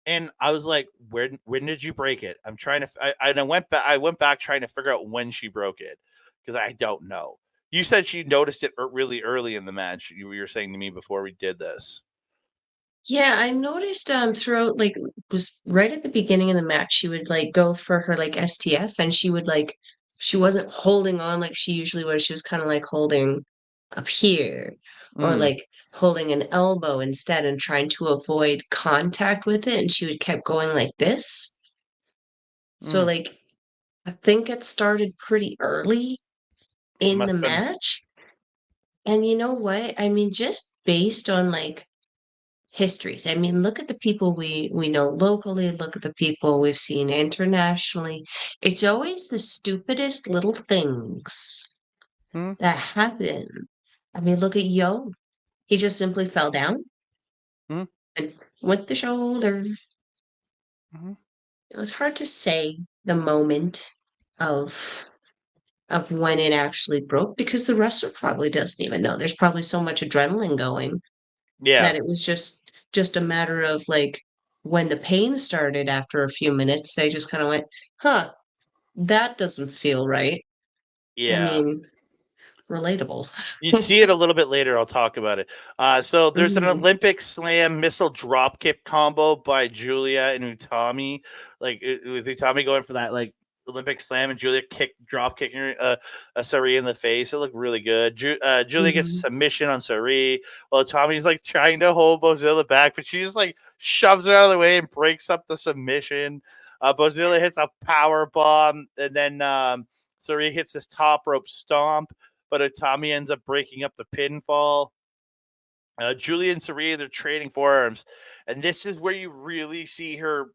and I was like, when did you break it? I'm trying to. I went back trying to figure out when she broke it because I don't know. You said she noticed it really early in the match. You were saying to me before we did this. Yeah, I noticed throughout like was right at the beginning of the match she would like go for her like STF and she would like she wasn't holding on like she usually was. She was kind of like holding up here or Mm, like holding an elbow instead and trying to avoid contact with it and she would kept going like this. So mm. like I think it started pretty early It in must the have been. match. And you know what? I mean, just based on like histories. I mean, look at the people we know locally, look at the people we've seen internationally. It's always the stupidest little things Mm, that happen. I mean, look at Yo. He just simply fell down mm, and with the shoulder. mm. It was hard to say the moment of when it actually broke because the wrestler probably doesn't even know. There's probably so much adrenaline going Yeah, that it was just a matter of like when the pain started after a few minutes, they just kind of went, "Huh, that doesn't feel right." I yeah. mean, relatable. You'd see it a little bit later. I'll talk about it. So there's an Mhm, Olympic slam missile drop kick combo by Giulia and Utami. Like with Utami going for that like Olympic slam and Giulia drop kicking Sareee in the face. It looked really good. Giulia gets a mhm. submission on Sareee while Utami's like trying to hold Bozilla back, but she just like shoves her out of the way and breaks up the submission. Bozilla hits a power bomb, and then Sareee hits this top rope stomp, but Utami ends up breaking up the pinfall. Giulia and Sareee, they're trading forearms. And this is where you really see her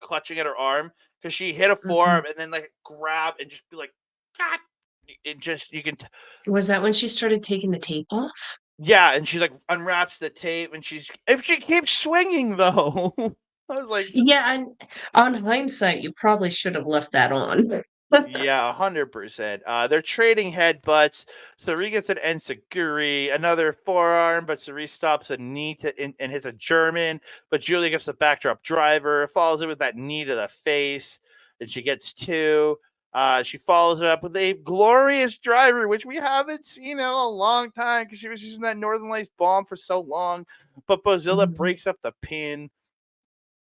clutching at her arm because she hit a Mhm. forearm and then like grab and just be like, God. It just, you can, Was that when she started taking the tape off? yeah. And she like unwraps the tape and if she keeps swinging though, I was like, Yeah, and on hindsight, you probably should have left that on. yeah, 100%. They're trading headbutts. Sareee gets an enziguri, another forearm, but Sareee stops a knee and hits a German. But Giulia gets the backdrop driver, follows it with that knee to the face, and she gets two. She follows it up with a glorious driver, which we haven't seen in a long time because she was using that Northern Lights bomb for so long. But Bozilla Mhm. breaks up the pin.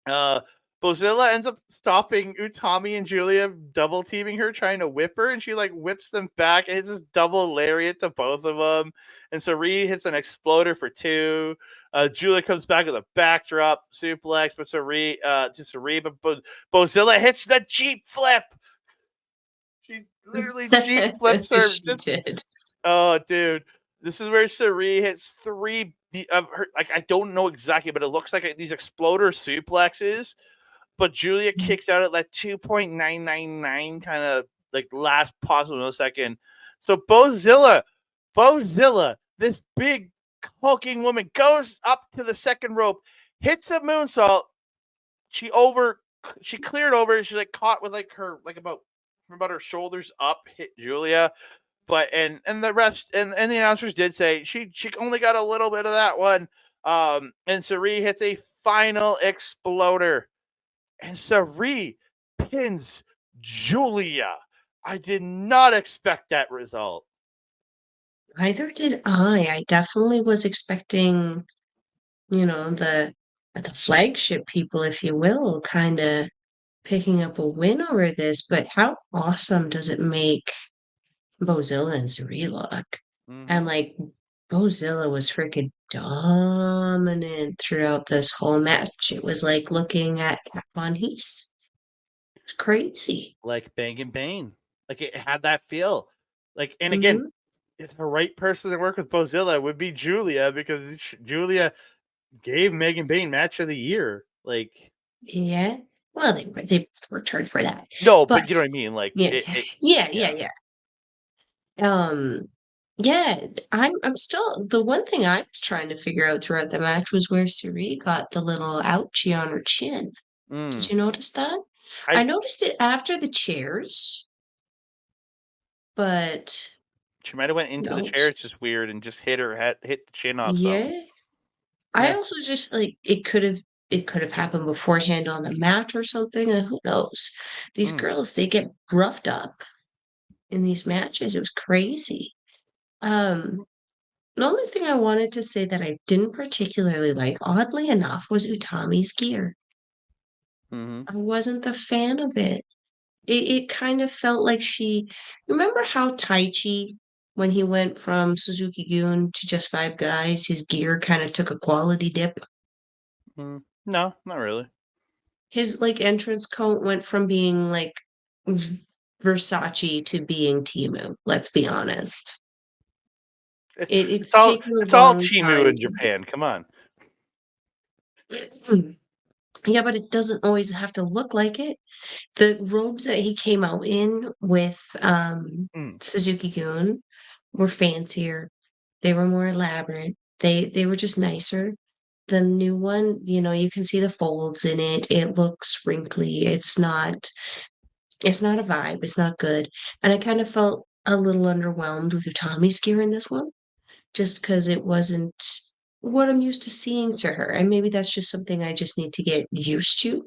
Uh, Bozilla ends up stopping Utami and Giulia, double teaming her, trying to whip her, and she like whips them back and hits this double lariat to both of them. And Sareee hits an exploder for two. Giulia comes back with a backdrop suplex, but Sareee, but Bozilla hits the Jeep flip. She's literally Jeep flips her. She did. Oh, dude, this is where Sareee hits three of her. Like I don't know exactly, but it looks like these exploder suplexes, but Giulia kicks out at like 2.999 kind of like last possible millisecond. So Bozilla, this big hulking woman goes up to the second rope, hits a moonsault. She over she cleared over. She's like caught with like her like about from about her shoulders up, hit Giulia. But and the rest and the announcers did say she only got a little bit of that one. And Sareee hits a final exploder and Sareee pins Giulia. I did not expect that result. Either did I. I definitely was expecting, the flagship people, if you will, kind of picking up a win over this. But how awesome does it make Bozilla and Sareee look? And Mm-hmm. like Bozilla was freaking dominant throughout this whole match. It was like looking at Kat Von Hees. It's crazy. Like Bang and Bane. Like it had that feel. Like, and again, Hmm. if the right person to work with Bozilla would be Giulia, because Giulia gave Megan Bane match of the year. Like, Yeah. Well, they returned for that, no, but you know but what I mean. Like, yeah, yeah, yeah, yeah. yeah. Um, yeah, I'm still the one thing I was trying to figure out throughout the match was where Siri got the little ouchie on her chin. Did Mm. you notice that? I I noticed it after the chairs, but She might have went into the no, chair. It's just weird and just hit her head, hit the chin off something. yeah. I Yeah. also just like it could have happened beforehand on the mat or something. Who knows? These Mm. girls, they get roughed up in these matches. It was crazy. Um, the only thing I wanted to say that I didn't particularly like, oddly enough, was Utami's gear. Mm-hmm. I wasn't the fan of it. It kind of felt like remember how Taichi, when he went from Suzuki-gun to just five guys, his gear kind of took a quality dip. Mm. No, not really. His like entrance coat went from being like Versace to being Timu. Let's be honest. It's, It's it's all taken a it's all long Timu time in Japan. Come on. Yeah, but it doesn't always have to look like it. The robes that he came out in with Mm. Suzuki-gun were fancier. They were more elaborate. They were just nicer. The new one, you can see the folds in it. It looks wrinkly. It's not a vibe. It's not good. And I kind of felt a little underwhelmed with Utami's gear in this one, just because it wasn't what I'm used to seeing to her. And maybe that's just something I just need to get used to,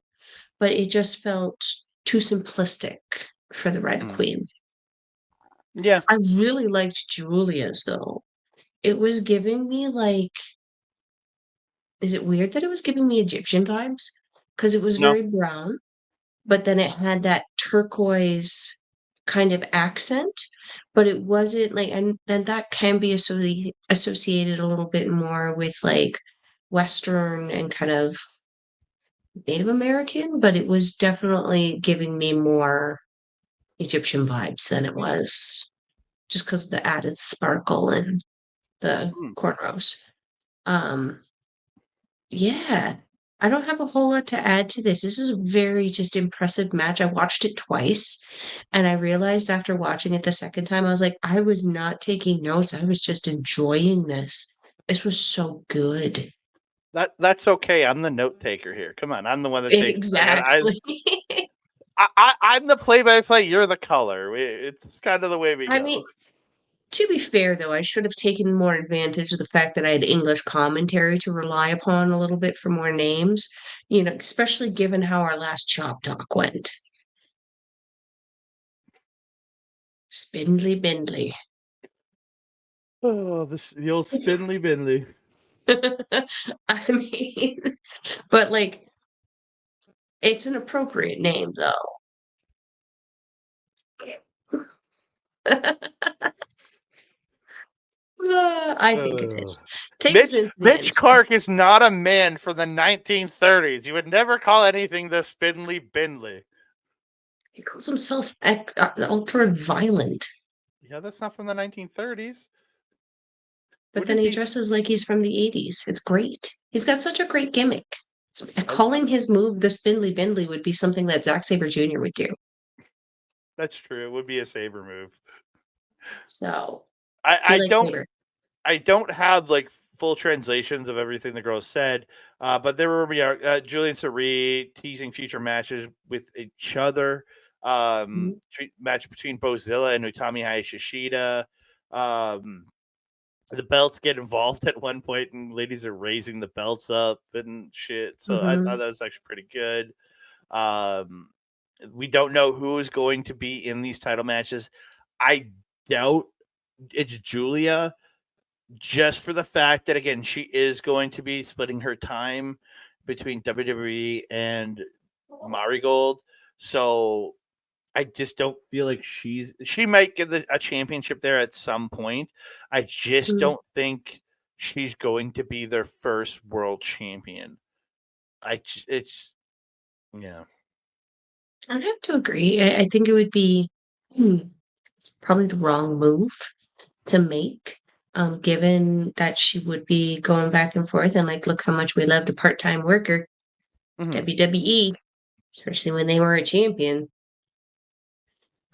but it just felt too simplistic for the Red Mm. Queen. Yeah. I really liked Giulia's though. It was giving me like, is it weird that it was giving me Egyptian vibes? Because it was No. very brown, but then it had that turquoise kind of accent, but it wasn't like, and then that can be associated a little bit more with like Western and kind of Native American, but it was definitely giving me more Egyptian vibes than it was just because of the added sparkle and the Mm. cornrows. Um, yeah, I don't have a whole lot to add to this. This is a very just impressive match. I watched it twice, and I realized after watching it the second time, I was like, I was not taking notes. I was just enjoying this. This was so good. That's okay. I'm the note taker here. Come on, I'm the one that takes. Exactly. I'm the play-by-play. You're the color. It's kind of the way we I go. mean, to be fair, though, I should have taken more advantage of the fact that I had English commentary to rely upon a little bit for more names, especially given how our last Chop Talk went. Spindly Bindley. Oh, the old spindly bindly. I mean, but like, it's an appropriate name, though. I think it is. Take us into the Mitch end. Clark is not a man from the 1930s. You would never call anything the spindly bindly. He calls himself ultra violent, Yeah, that's not from the 1930s. but then Wouldn't he be. dresses like he's from the 80s. It's great. He's got such a great gimmick. Oh, Calling his move the Spindly Bindly would be something that Zack Sabre Jr. would do. that's true. It would be a saber move. So I, he I likes don't Sabre. I don't have like full translations of everything the girls said, but there were Giulia and Sareee teasing future matches with each other. Mhm. Match between Bozilla and Utami Hayashishita. Um, the belts get involved at one point, and ladies are raising the belts up and shit. So I thought Mhm. that was actually pretty good. Um, we don't know who is going to be in these title matches. I doubt it's Giulia, just for the fact that again she is going to be splitting her time between WWE and MariGold. So I just don't feel like she might get a championship there at some point. I just Mm, don't think she's going to be their first world champion. It's yeah. I'd have to agree. I think it would be hmm, probably the wrong move to make, given that she would be going back and forth. And like, look how much we loved a part-time worker, Mm-hmm, WWE, especially when they were a champion.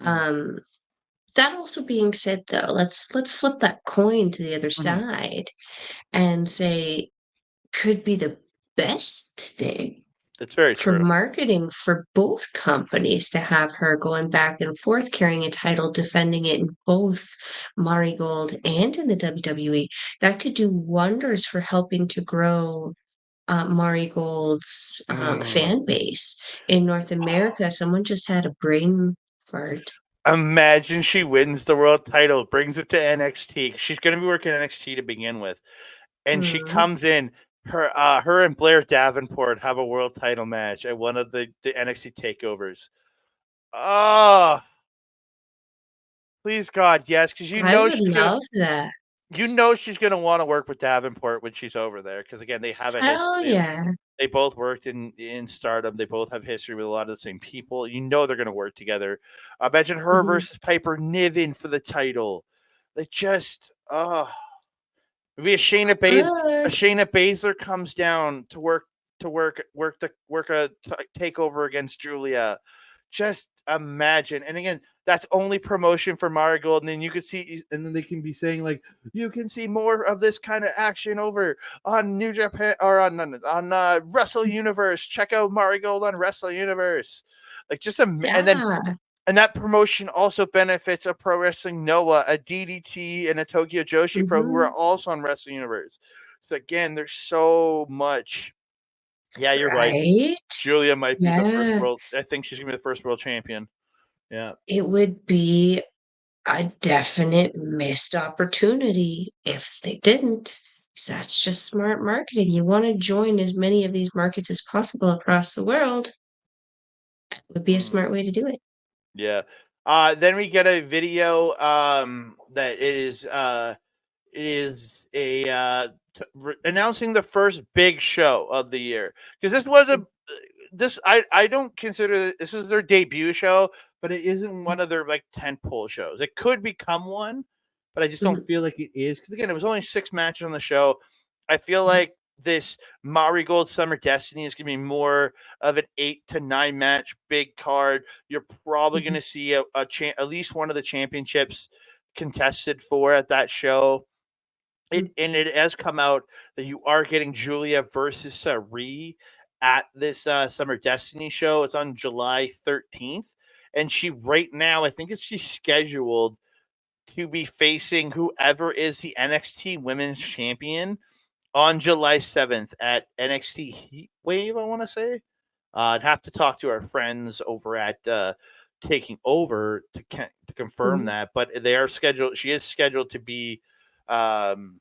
mm-hmm, Um, that also being said, though, let's flip that coin to the other mm-hmm. side and say could be the best thing It's very for true. marketing for both companies to have her going back and forth carrying a title, defending it in both MariGold and in the WWE. That could do wonders for helping to grow MariGold's Mm. fan base in North America. Someone just had a brain fart. Imagine she wins the world title, brings it to NXT. She's going to be working NXT to begin with, and she Mm. comes in. Her and Blair Davenport have a world title match at one of the NXT takeovers. Oh, please God, yes, because I would love that. you know she's gonna want to work with Davenport when she's over there. Because again, they have a Hell history. yeah. They both worked in Stardom. They both have history with a lot of the same people. You know they're gonna work together. Imagine her Mhm. versus Piper Niven for the title. They just maybe a Good. Shayna Baszler comes down to work a takeover against Giulia. Just imagine. And again, that's only promotion for MariGold. And then you could see, and then they can be saying like, you can see more of this kind of action over on New Japan or on Wrestle Universe. Check out MariGold on Wrestle Universe. Like Yeah. and that promotion also benefits a Pro Wrestling Noah, a DDT, and a Tokyo Joshi Pro who are Mhm. also on Wrestle Universe. So again, there's so much. Yeah, you're right. Right? Julia might be the first Yeah. world. I think she's gonna be the first world champion. Yeah. It would be a definite missed opportunity if they didn't. So that's just smart marketing. You want to join as many of these markets as possible across the world. Would be a Mm, smart way to do it. yeah. Then we get a video that it is a announcing the first big show of the year because this was a this I don't consider this is their debut show, but it isn't one of their like tentpole shows. It could become one, but I just don't Mhm, feel like it is because again, it was only 6 matches on the show. I feel mhm, like this Marigold Summer Destiny is going to be more of an 8 to 9 match big card. You're probably going mhm, to see at least one of the championships contested for at that show. mhm, It has come out that you are getting Giulia versus Sareee at this Summer Destiny show. It's on July 13th, and she right now I think she's scheduled to be facing whoever is the NXT Women's Champion on July 7th at NXT Heat Wave. I want to say. I'd have to talk to our friends over at Taking Over to confirm mhm. that, but they are scheduled. She is scheduled to um,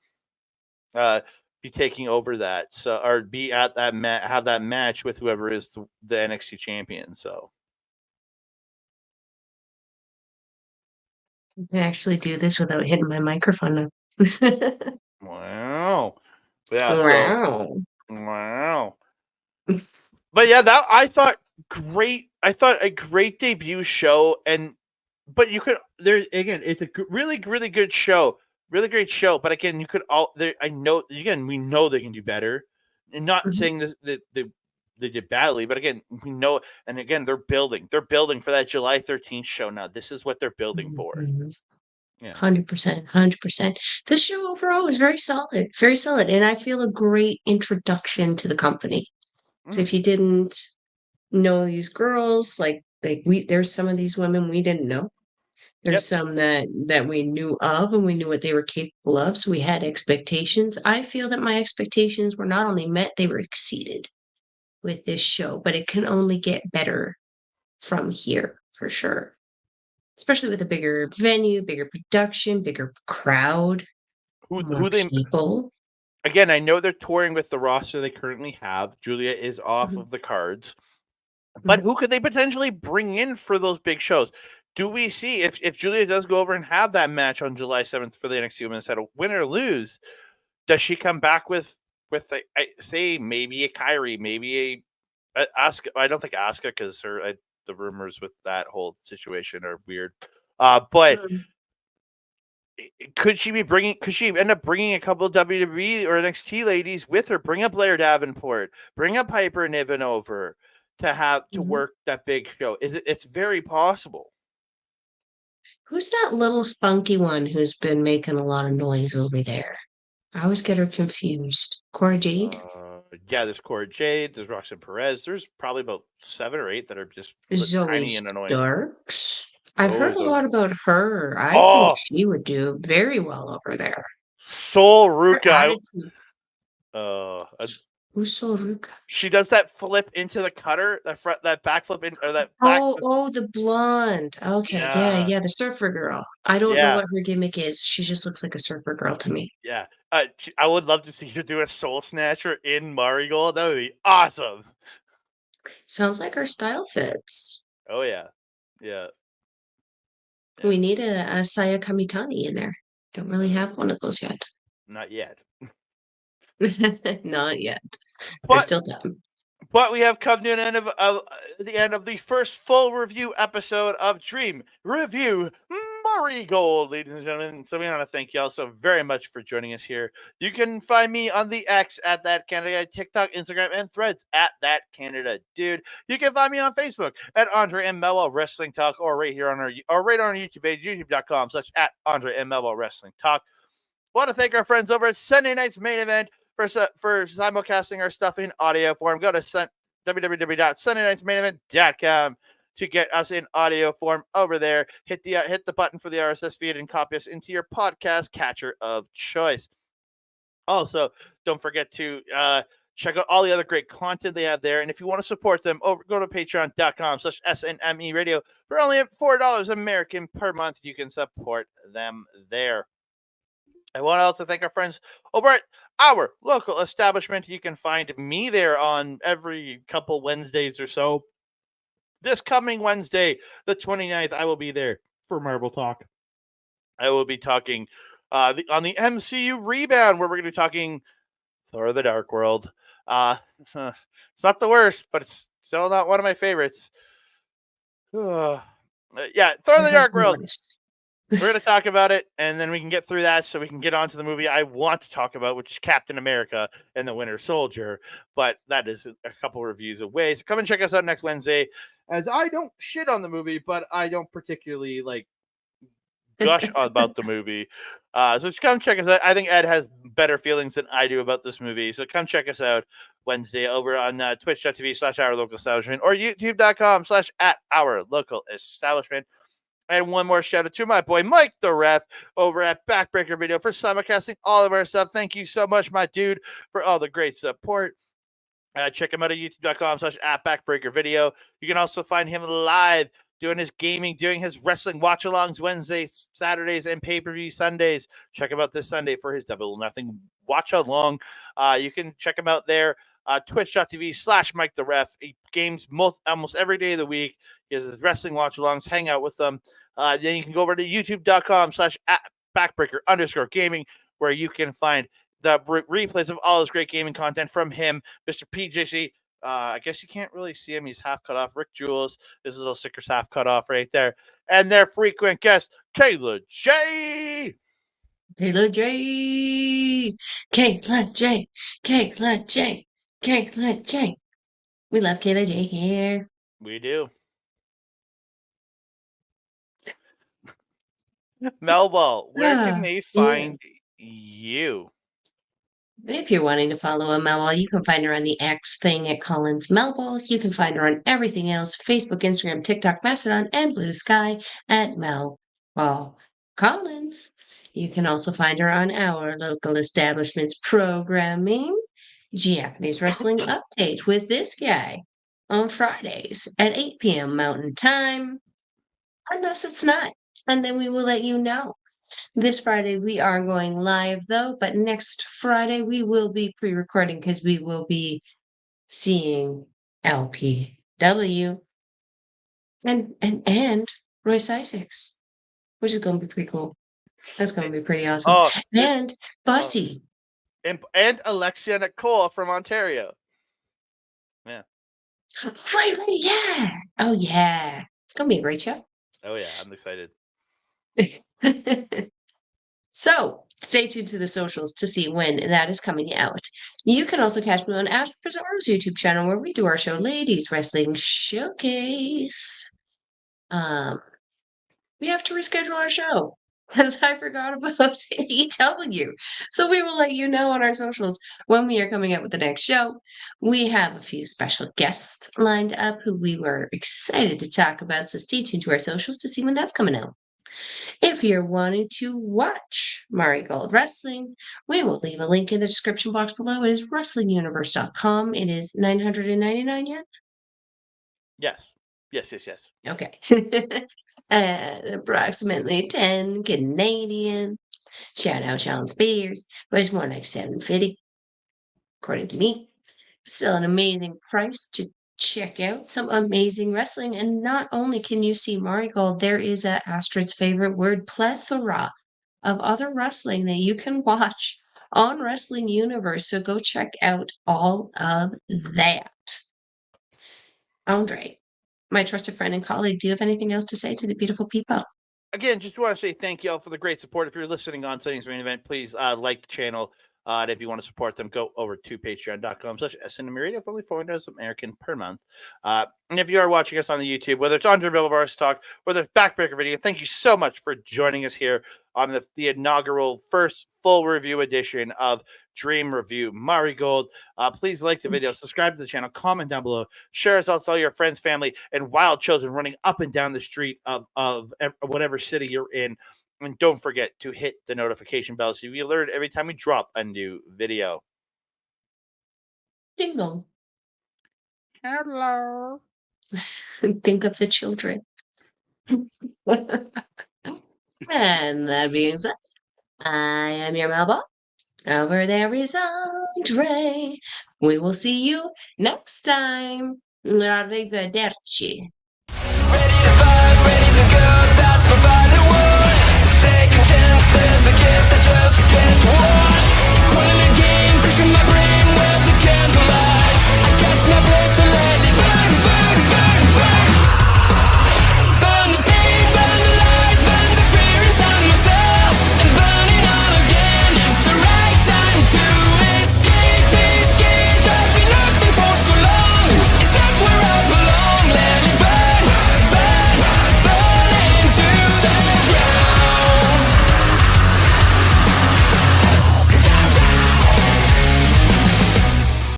uh, be taking over that, so or be at that have that match with whoever is the NXT champion. So I can actually do this without hitting my microphone. wow, yeah, so Wow. wow, but yeah, that I thought great. I thought a great debut show, and but you could there again. It's a really good show, really great show. But again, you could all there. I know again we know they can do better. And not Mhm, saying this they did badly, but again we know. And again, they're building. They're building for that July 13th show. Now this is what they're building for. mhm. Yeah. 100%, 100%. This show overall was very solid, and I feel a great introduction to the company. So Mm, if you didn't know these girls, there's some of these women we didn't know. There's yep. some that we knew of and we knew what they were capable of, so we had expectations. I feel that my expectations were not only met, they were exceeded with this show, but it can only get better from here for sure. Especially with a bigger venue, bigger production, bigger crowd. More who they people. again, I know they're touring with the roster they currently have. Giulia is off Mhm, of the cards. But mhm, who could they potentially bring in for those big shows? Do we see if Giulia does go over and have that match on July 7th for the NXT Women's Title, win or lose? Does she come back with say maybe a Kyrie, maybe a Asuka? I don't think Asuka because the rumors with that whole situation are weird. But mhm. could she be bringing? Could she end up bringing a couple of WWE or NXT ladies with her? Bring up Blair Davenport, bring up Piper Niven over to have to Mhm. work that big show. It's very possible. Who's that little spunky one who's been making a lot of noise over there? I always get her confused. Cora Jade? Yeah, there's Cora Jade, there's Roxanne Perez. There's probably about 7 or 8 that are just Zoe tiny and annoying. Starks? I've Oh, heard a lot about her. I think oh, she would do very well over there. Soul Her Ruka. attitude. I, Who's Soruka? she does that flip into the cutter, that backflip in or that back. Oh, the blonde. Okay, yeah, Yeah, yeah, the surfer girl. I don't know yeah, what her gimmick is. She just looks like a surfer girl to me. yeah. I would love to see her do a soul snatcher in MariGold. That would be awesome. Sounds like her style fits. Oh yeah, yeah, yeah. We need a Saya Kamitani in there. Don't really have one of those yet. Not yet, Not yet. They're but still dumb. But we have come to an end of the end of the first full review episode of Dream Review MariGold, ladies and gentlemen. So we want to thank you all so very much for joining us here. You can find me on the X at That Canada, TikTok, Instagram, and Threads at That Canada Dude. You can find me on Facebook at Andre and Melball Wrestling Talk, or right here on our YouTube page, youtube.com/@ Andre and Melball Wrestling Talk. Want to thank our friends over at Sunday Night's Main Event for simulcasting our stuff in audio form. Go to www.sundaynightsmainevent.com to get us in audio form over there. Hit the button for the RSS feed and copy us into your podcast catcher of choice. Also, don't forget to check out all the other great content they have there. And if you want to support them, go to patreon.com/SNME radio. For only $4 American per month, you can support them there. I want to also thank our friends over at our local establishment. You can find me there on every couple Wednesdays or so. This coming Wednesday, the 29th, I will be there for Marvel Talk. I will be talking on the MCU Rebound, where we're going to be talking Thor: The Dark World. It's not the worst, but it's still not one of my favorites. Yeah, Thor: The Never Dark World. noticed. We're going to talk about it, and then we can get through that so we can get on to the movie I want to talk about, which is Captain America and the Winter Soldier. But that is a couple reviews away. So come and check us out next Wednesday, as I don't shit on the movie, but I don't particularly gush about the movie. So just come check us out. I think Ed has better feelings than I do about this movie. So come check us out Wednesday over on twitch.tv/our local establishment or youtube.com/@ our local establishment. And one more shout out to my boy Mike the Ref over at Backbreaker Video for simulcasting all of our stuff. Thank you so much, my dude, for all the great support. Check him out at youtube.com/@ Backbreaker Video. You can also find him live doing his gaming, doing his wrestling watch alongs Wednesdays, Saturdays, and pay per view Sundays. Check him out this Sunday for his Double or Nothing watch along. You can check him out there. Twitch.tv/Mike the Ref. He games almost every day of the week. He has his wrestling watch alongs. Hang out with them. Then you can go over to youtube.com/@Backbreaker_gaming, where you can find the replays of all his great gaming content from him, Mr. PJC. I guess you can't really see him. He's half cut off. Rick Jules, his little sticker's half cut off right there. And their frequent guest, Kayla J. Kayla J. Kayla J. Kayla J. Kayla J. We love Kayla J here. We do. Melball, where can they Yes. find you? If you're wanting to follow a Melball, you can find her on the X thing at Collins Melball. You can find her on everything else: Facebook, Instagram, TikTok, Mastodon, and Blue Sky at Melball Collins. You can also find her on our local establishment's programming, Japanese Wrestling Update with this guy on Fridays at 8 p.m. Mountain Time, unless it's not. And then we will let you know. This Friday we are going live though, but next Friday we will be pre-recording because we will be seeing LPW and Royce Isaacs, which is going to be pretty cool. That's going to be pretty awesome. Oh, And Bussy. and Alexia Nicole from Ontario. Yeah. Right, yeah. Oh, yeah. It's going to be a great show. Oh yeah, I'm excited. So stay tuned to the socials to see when that is coming out. You can also catch me on Ash Bizarro's YouTube channel where we do our show Ladies Wrestling Showcase. We have to reschedule our show because I forgot about telling you. So we will let you know on our socials when we are coming up with the next show. We have a few special guests lined up who we were excited to talk about. So stay tuned to our socials to see when that's coming out. If you're wanting to watch MariGold Wrestling, we will leave a link in the description box below. It is wrestlinguniverse.com. It is $999 yen. Yes. Yes. Okay. Approximately 10 Canadian. Shout out Sean Spears, but it's more like 750, according to me. Still an amazing price to check out some amazing wrestling. And not only can you see MariGold, there is Astrid's favorite word, plethora of other wrestling that you can watch on Wrestling Universe. So go check out all of that. Andre, my trusted friend and colleague, do you have anything else to say to the beautiful people? Again, just want to say thank you all for the great support. If you're listening on Sunday's Main Event, please like the channel. And if you want to support them, go over to patreon.com/SNMRadio for only $4 American per month. And if you are watching us on the YouTube, whether it's Andre Bellbar's Talk, whether it's Backbreaker Video, thank you so much for joining us here on the inaugural first full review edition of Dream Review MariGold. Please like the video, subscribe to the channel, comment down below, share us out to all your friends, family, and wild children running up and down the street of whatever city you're in. And don't forget to hit the notification bell so you alert every time we drop a new video. Ding dong. Hello. Think of the children. And that being said, I am your Melball. Over there is Andre. We will see you next time. Arrivederci.